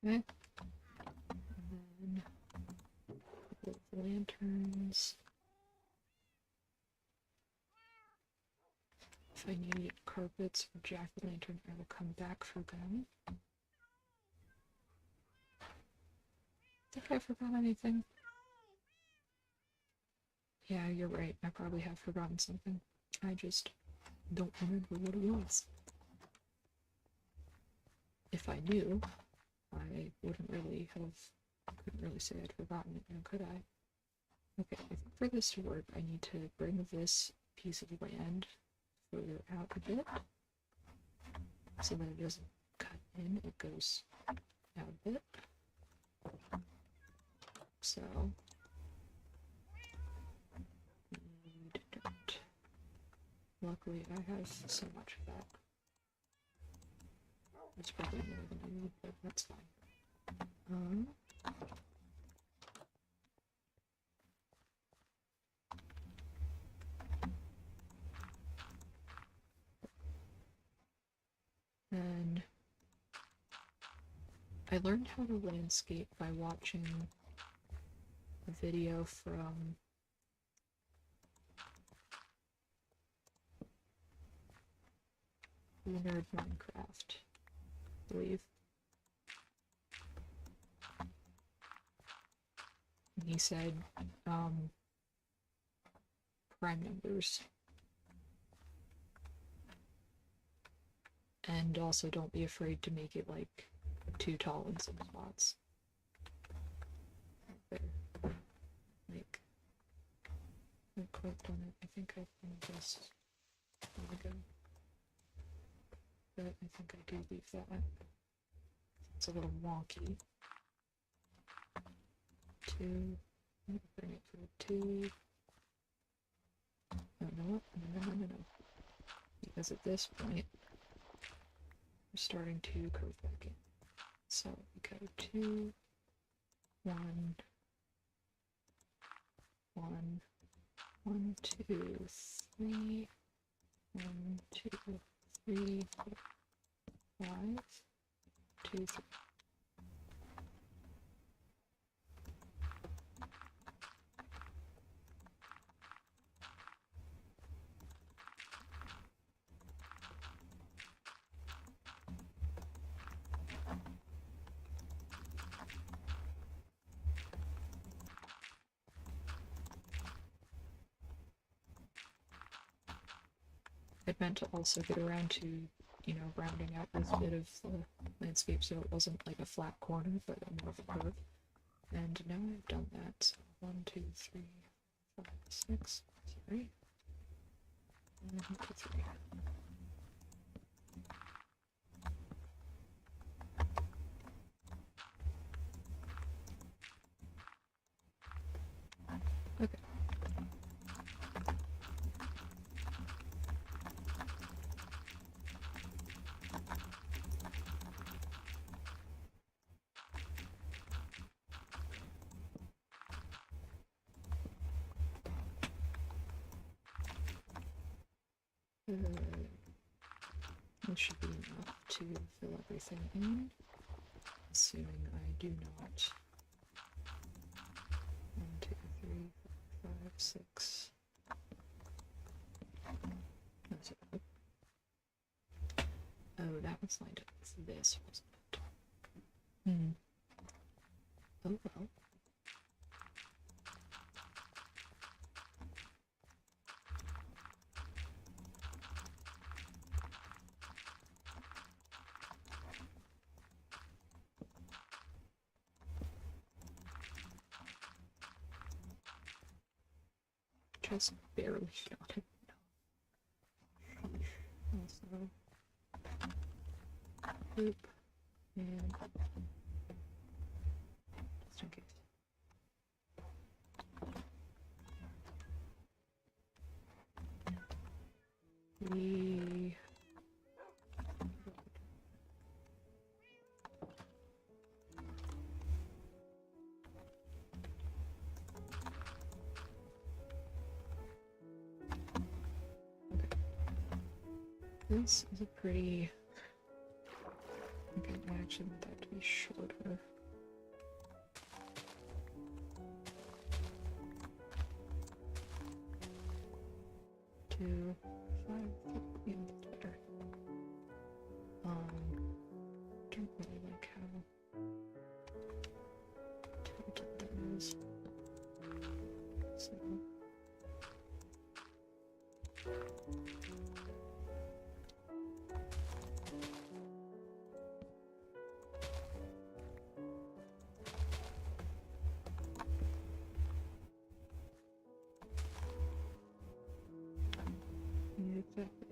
Okay. And then lanterns. If I need carpets or jack-o'-lantern, I will come back for them. Think I forgot anything? Yeah, you're right. I probably have forgotten something. I just don't remember what it was. If I knew, I couldn't really say I'd forgotten it now, could I? Okay, I think for this to work, I need to bring this piece of land further out a bit, so that it doesn't cut in, it goes out a bit. So, need dirt. Luckily, I have so much of that. It's probably more than I need, but that's fine. And I learned how to landscape by watching a video from Nerd Minecraft, I believe. And he said, prime numbers. And also don't be afraid to make it like too tall in some spots. There. Like, I clicked on it. I think I can just let it go. But I think I do leave that. It's a little wonky. 2. I'm gonna bring it for 2. Oh, no, no. Because at this point, we're starting to curve back in. So we go 2, 1, 1, 1, 2, 3, 1, 2, 3, 4, 5, 2, 3. I'd meant to also get around to, you know, rounding out this bit of the landscape so it wasn't like a flat corner, but more of a curve. And now I've done that. So 1, 2, 3, 5, 6. Sorry. 1, 2, 3. Okay. This should be enough to fill everything in, assuming I do not. 1, 2, 3, 4, 5, 6. That's it. Oh, that was lined up with this, wasn't it? Oh well. just barely got it. Also, loop, and just in case. We this is a pretty. Okay, I actually want that to be shorter. Two, 5, yeah, that's better. Don't really like how tilted that is. So. Yeah, exactly.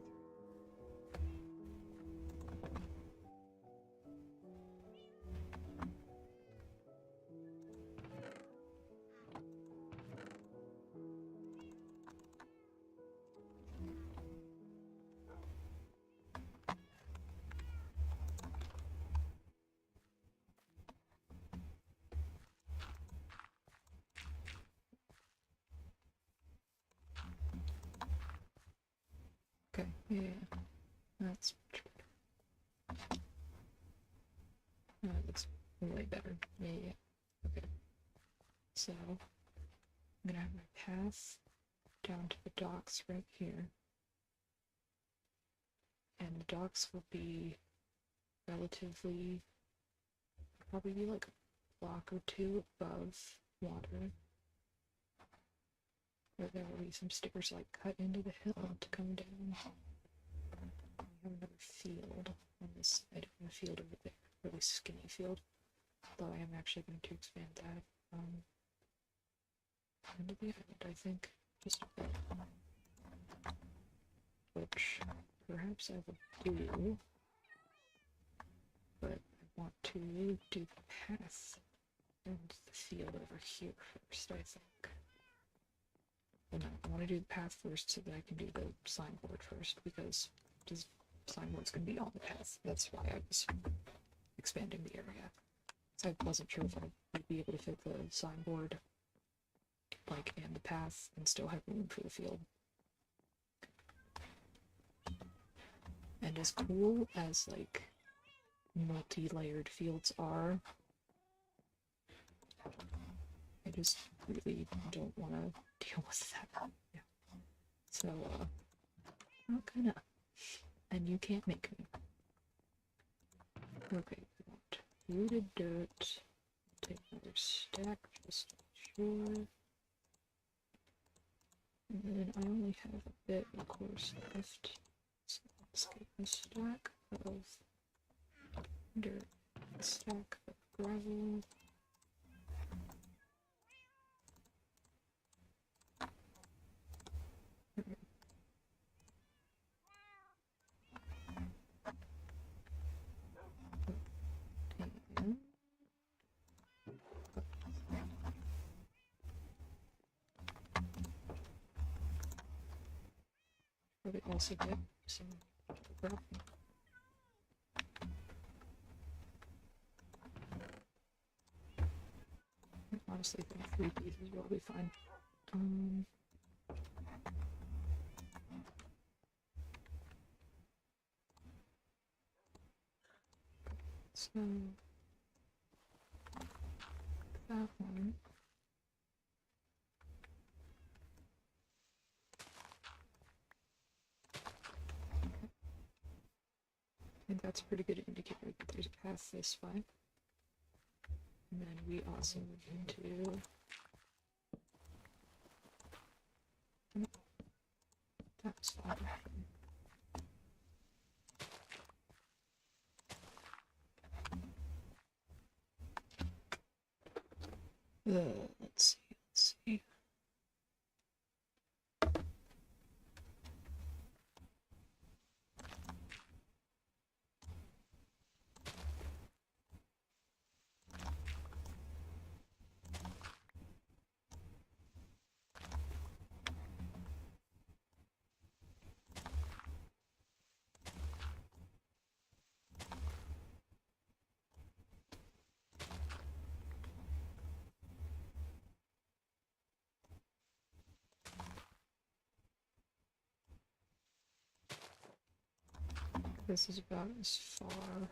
Okay, yeah, that's much better. That looks way better. Yeah. Okay. So I'm gonna have my path down to the docks right here. And the docks will be relatively, probably be like a block or two above water. Where there will be some stairs like cut into the hill to come down. We have another field on this side and a field over there, a really skinny field. Though I am actually going to expand that into the island, I think, just a bit. Which perhaps I will do, but I want to do the path and the field over here first, I think. Well, no, I want to do the path first so that I can do the signboard first, because this signboard's going to be on the path. That's why I was expanding the area. So I wasn't sure if I would be able to fit the signboard, like, and the path, and still have room for the field. And as cool as, like, multi-layered fields are, I just really don't want to deal with that. Yeah. So, not gonna. And you can't make me. Okay, we want rooted dirt. Take another stack just to be sure. And then I only have a bit of course left. So let's get a stack of dirt, a stack of gravel. And probably also get some gravel. I honestly think 3 pieces will be fine. So that one. I think that's a pretty good indicator that there's a path this way. And then we also need to that's fine. Let's see. This is about as far.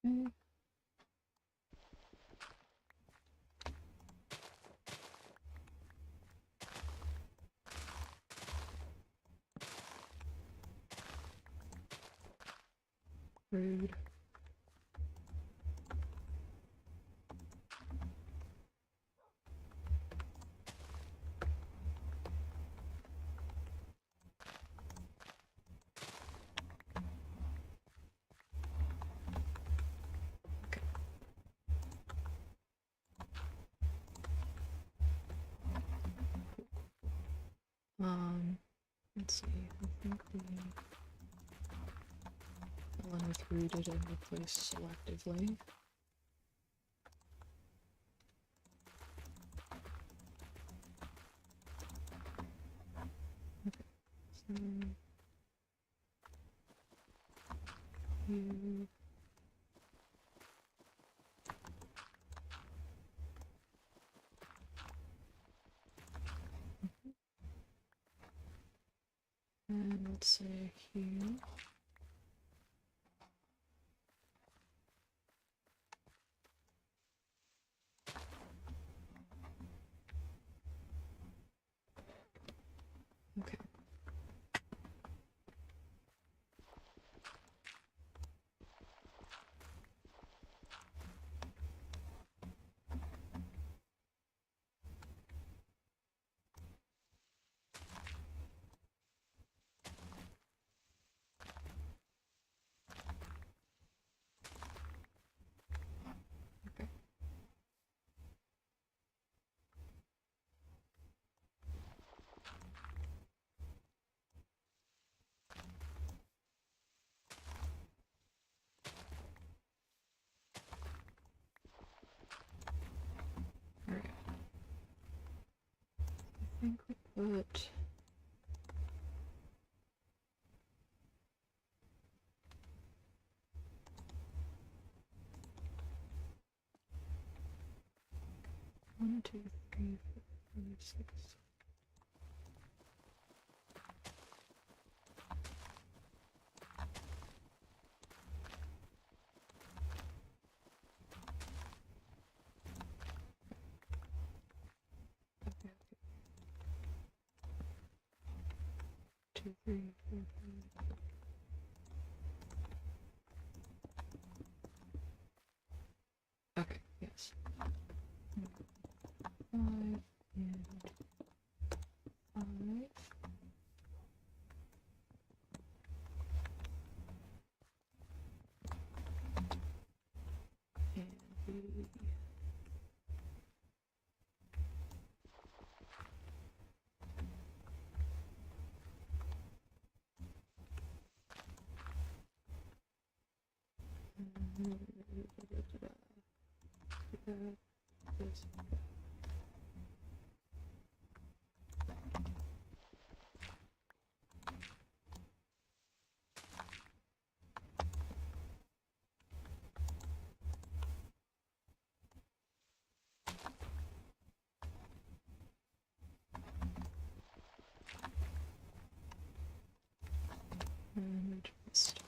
Okay. Rude. Okay. Let's see. I think we fill in with rooted and replace selectively. Okay. So you and let's say here. Okay. Okay. Alright. I think we put one, two, three, four, five, six. Okay, okay. 2, 3, 4, 5. Okay, yes. 5 and 5. And we this. And twist.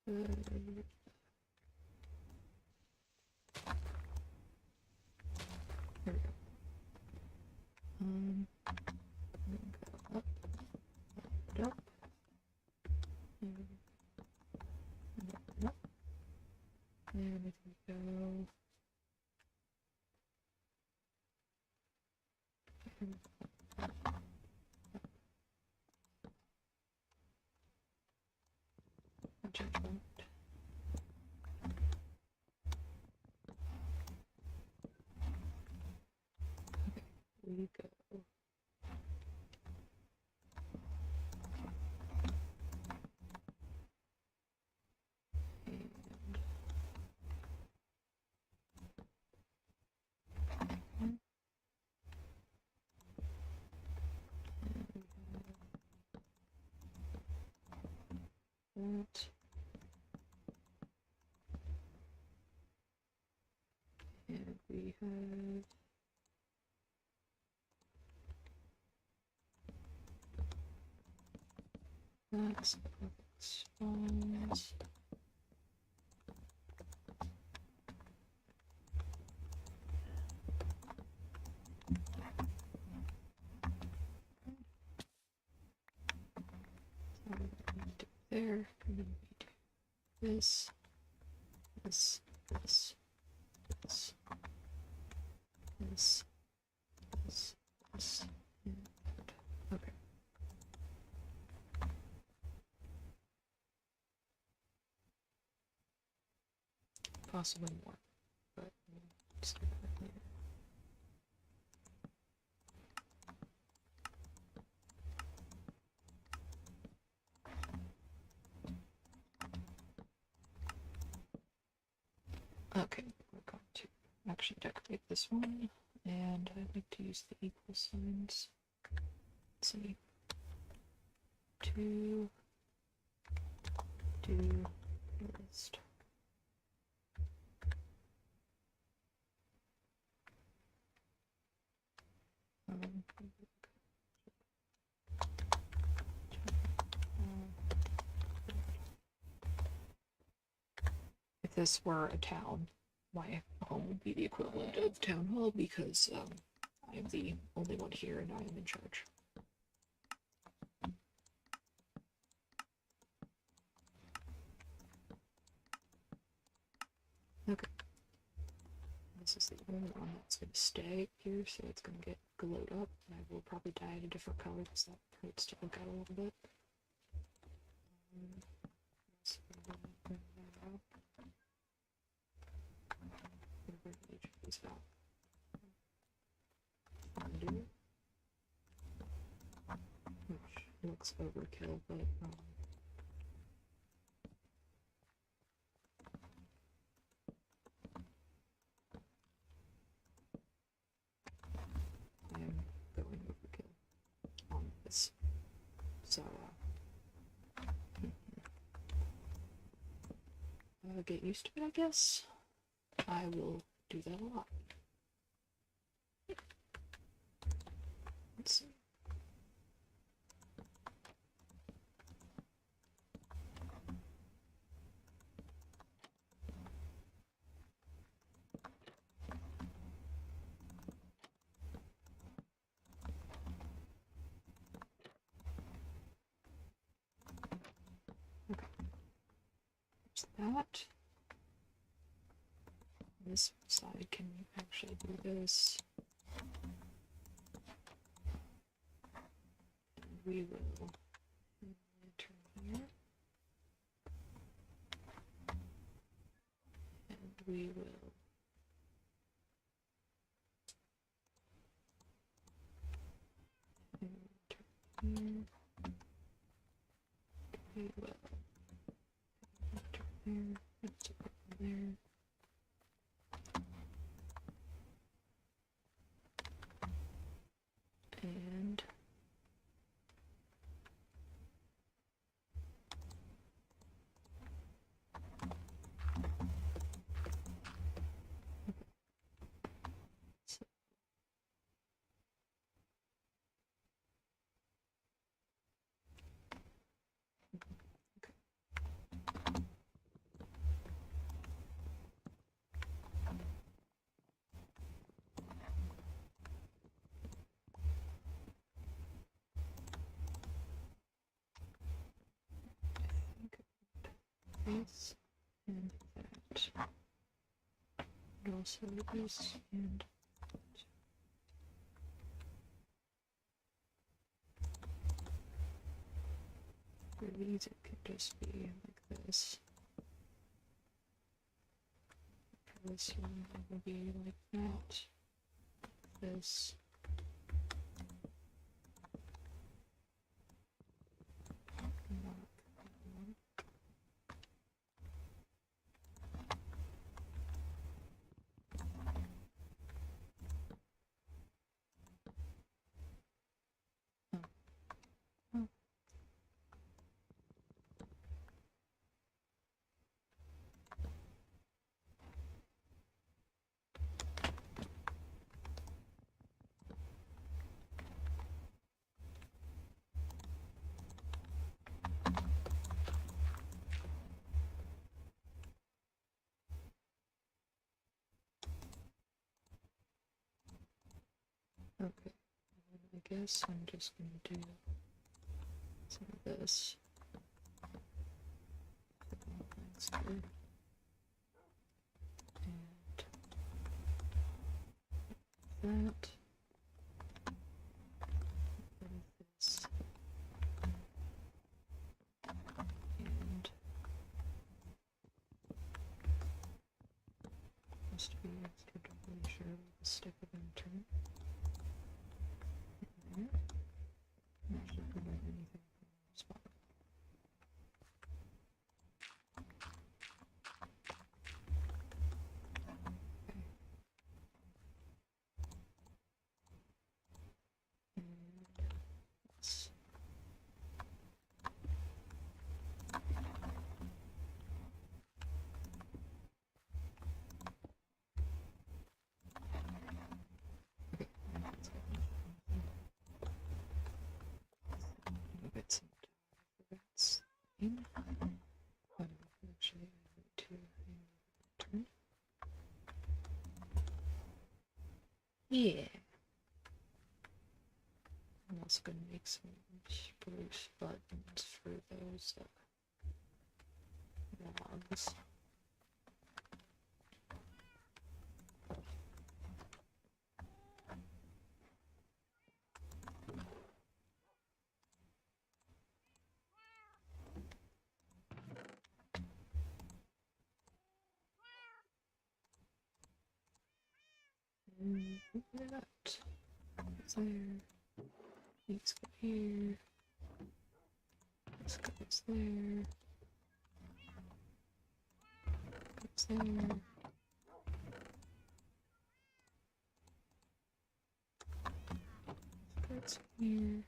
There we go. Go up, up, and up, and if we go judgment. Okay, we go. That. And we have that's spawns. There, and then we do this, this, this, this, this, this, this, and okay. Possibly more, but we'll just get that later. Okay, we're going to actually decorate this one, and I'd like to use the equal signs. Let's see. To do list. If this were a town, my home would be the equivalent of town hall because I am the only one here and I am in charge. Okay. This is the only one that's going to stay here, so it's going to get glowed up, and I will probably dye it a different color because that hurts to look at a little bit. So bring that out. Bring each of these out. Undo. Which looks overkill, but I am going overkill on this. So get used to it, I guess. I will do that a lot. Let's see. Okay. There's that. This side can actually do this. And we will turn here. And we will turn here. We will turn there. Let's put it there. And so, okay. this and that. And also this and for these it could just be like this. For this one it will be like that. This. Okay, I guess I'm just gonna do some of this. And that. And this. And must be extra doubly sure with the stick of turn. And there. That should prevent anything from spawning. Okay. And this. Okay, and that's good. A bit some that's in. But actually I need to turn. Yeah. I'm also going to make some spruce buttons for those logs. And that goes there. These go here. This goes there. Goes there. Goes here.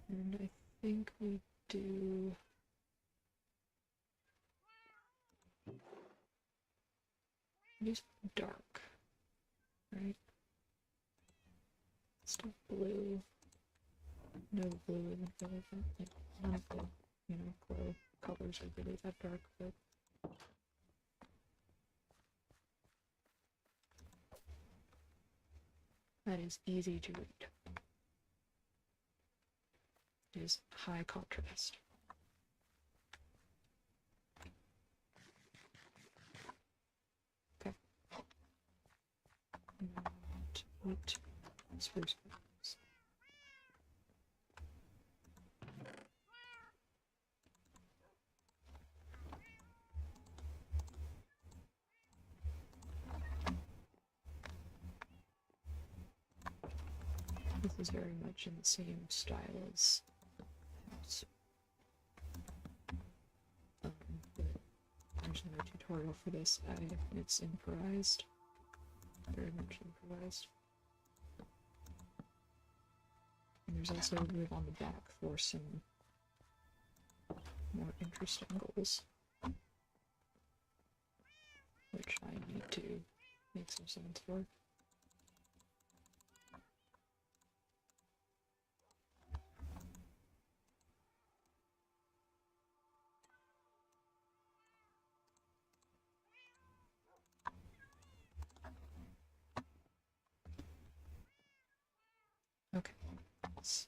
And I think we do just dark, right? Still blue. No blue isn't relevant. Like none of the, glow colors are really that dark, but that is easy to read. It is high contrast. Okay. And wheat spruce buttons. This is very much in the same style as house. But there's no tutorial for this. It's improvised. Very much improvised. And there's also a rib on the back for some more interesting goals, which I need to make some sense for. Okay, so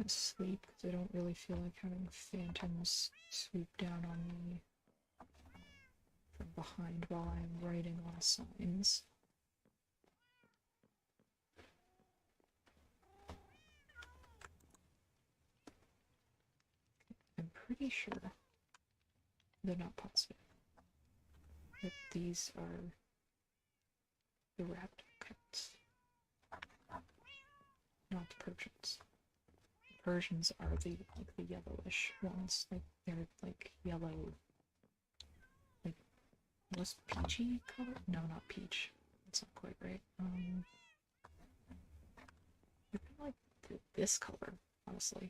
sleep because I don't really feel like having phantoms swoop down on me from behind while I'm writing on signs. I'm pretty sure they're not positive that these are the rabbit cats, not the Persians. Persians are the like the yellowish ones, like they're like yellow, like was peachy color? No, not peach. That's not quite right. They're kind of like this color, honestly,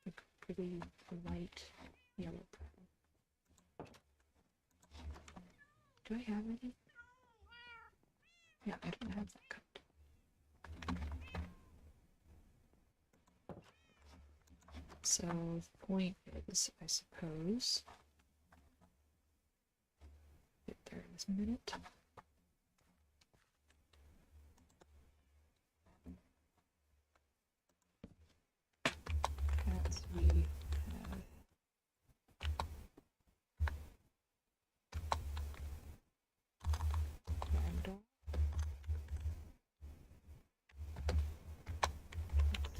like really light yellow. Do I have any? Yeah, I don't have that kind. So the point is, I suppose, get there in this minute. As we have random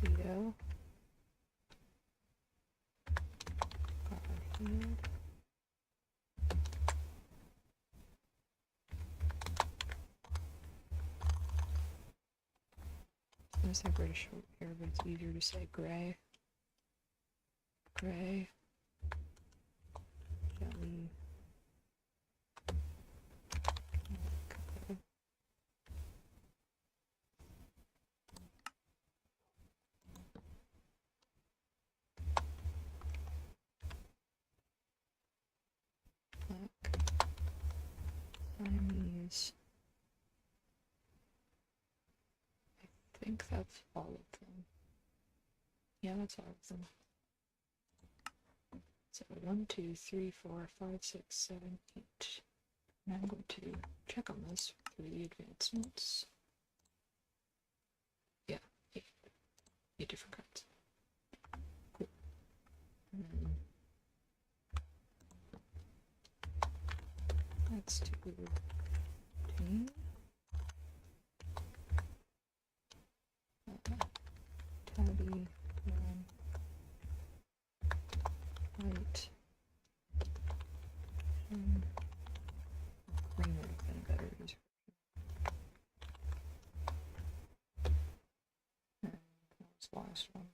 Theo got healed. I'm gonna say British here, but it's easier to say gray. Gray. Jelly. Black. Siamese. I think that's all of them. Yeah, that's all of them. So 1, 2, 3, 4, 5, 6, 7, 8. And I'm going to check on this for the advancements. Yeah, 8. 8 different cards. Cool. And then let's do team. Tabby, white, and green would have been better. And that was the last one.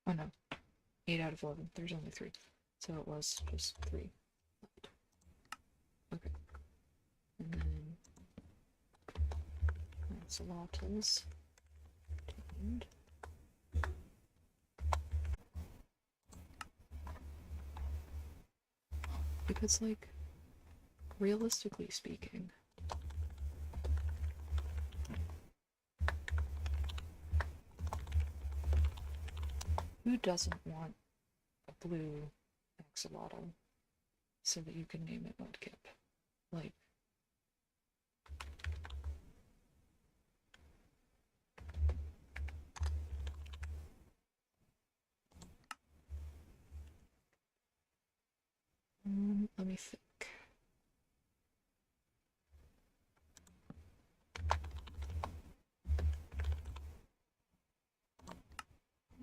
Oh no, 8 out of 11. There's only 3. So it was just 3. Okay. And then Lancelot's tamed. Because, like, realistically speaking, who doesn't want a blue axolotl so that you can name it Mudkip? Like, let me think.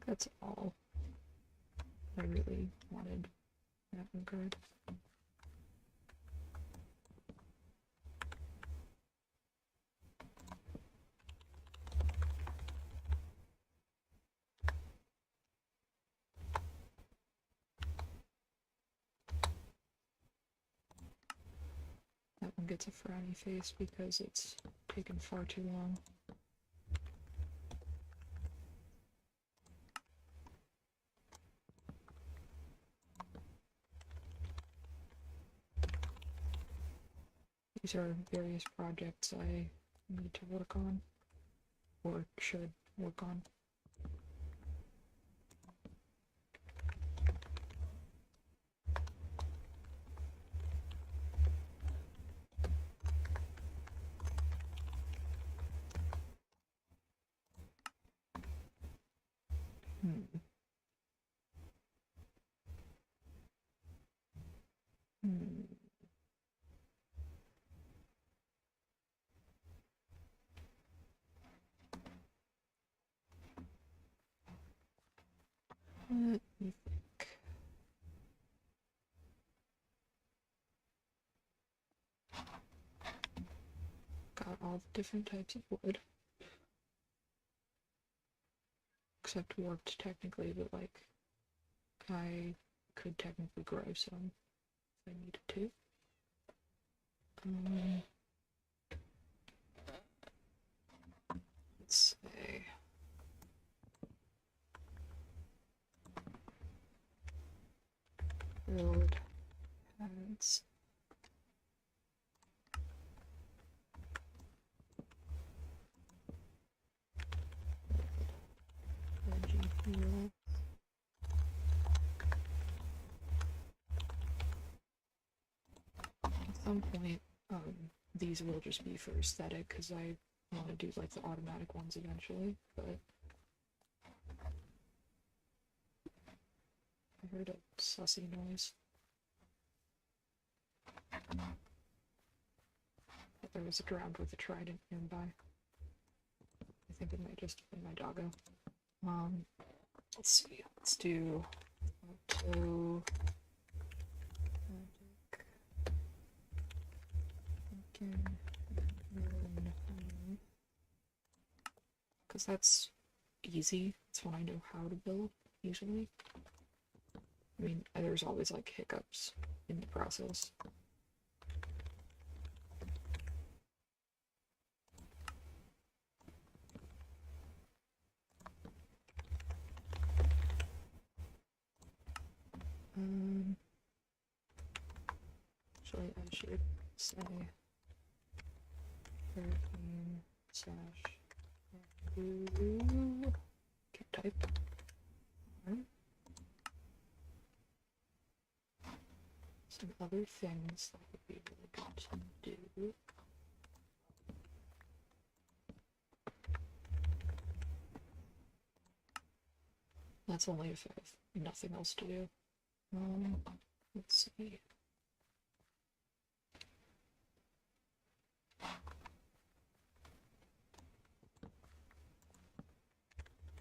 That's all I really wanted in that regard. That one gets a frowny face because it's taken far too long. These are various projects I need to work on, or should work on. Let me think. Got all the different types of wood. Except warped, technically, but like, I could technically grow some if I needed to. Let's say build pads. Veggie field. At some point, these will just be for aesthetic because I want to do like the automatic ones eventually, but I heard a sussy noise. But there was a ground with a trident nearby. I think it might just have been my doggo. Let's see. Let's do auto magic. Because that's easy. It's when I know how to build, usually. I mean, there's always like hiccups in the process. Actually, I should say hurricane slash can't type. Right. Some other things that would be really good to do. That's only if I have nothing else to do. Let's see.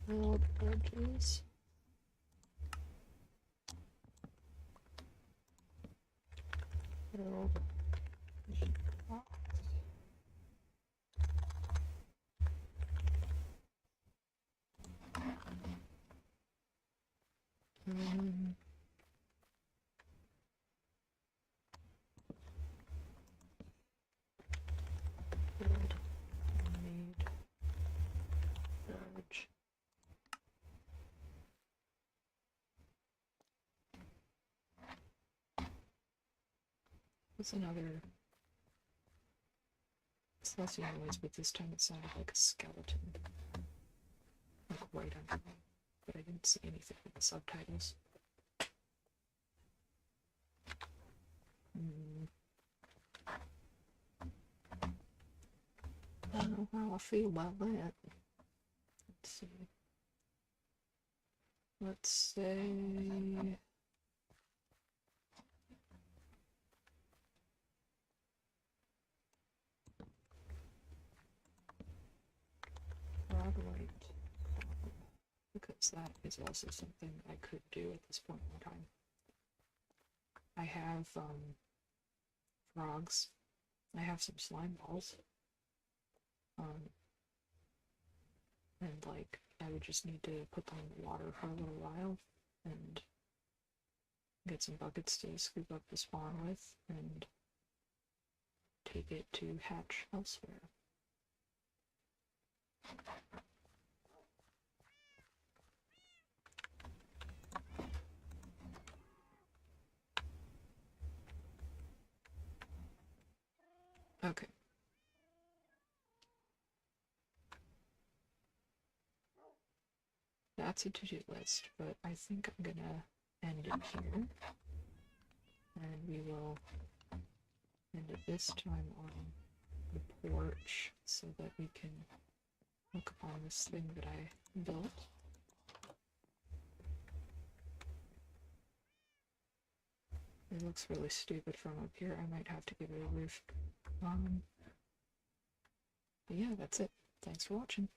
Build edges. Build box. Build made village. What's another? It's less noise, but this time it sounded like a skeleton. Like right under me. But I didn't see anything in the subtitles. I don't know how I feel about that. Let's see. Let's say frog light, because that is also something I could do at this point in time. I have frogs. I have some slime balls. And like I would just need to put them in the water for a little while and get some buckets to scoop up the spawn with and take it to hatch elsewhere. Okay. That's a to-do list, but I think I'm gonna end it here. And we will end it this time on the porch so that we can look upon this thing that I built. It looks really stupid from up here. I might have to give it a roof. But yeah, that's it. Thanks for watching.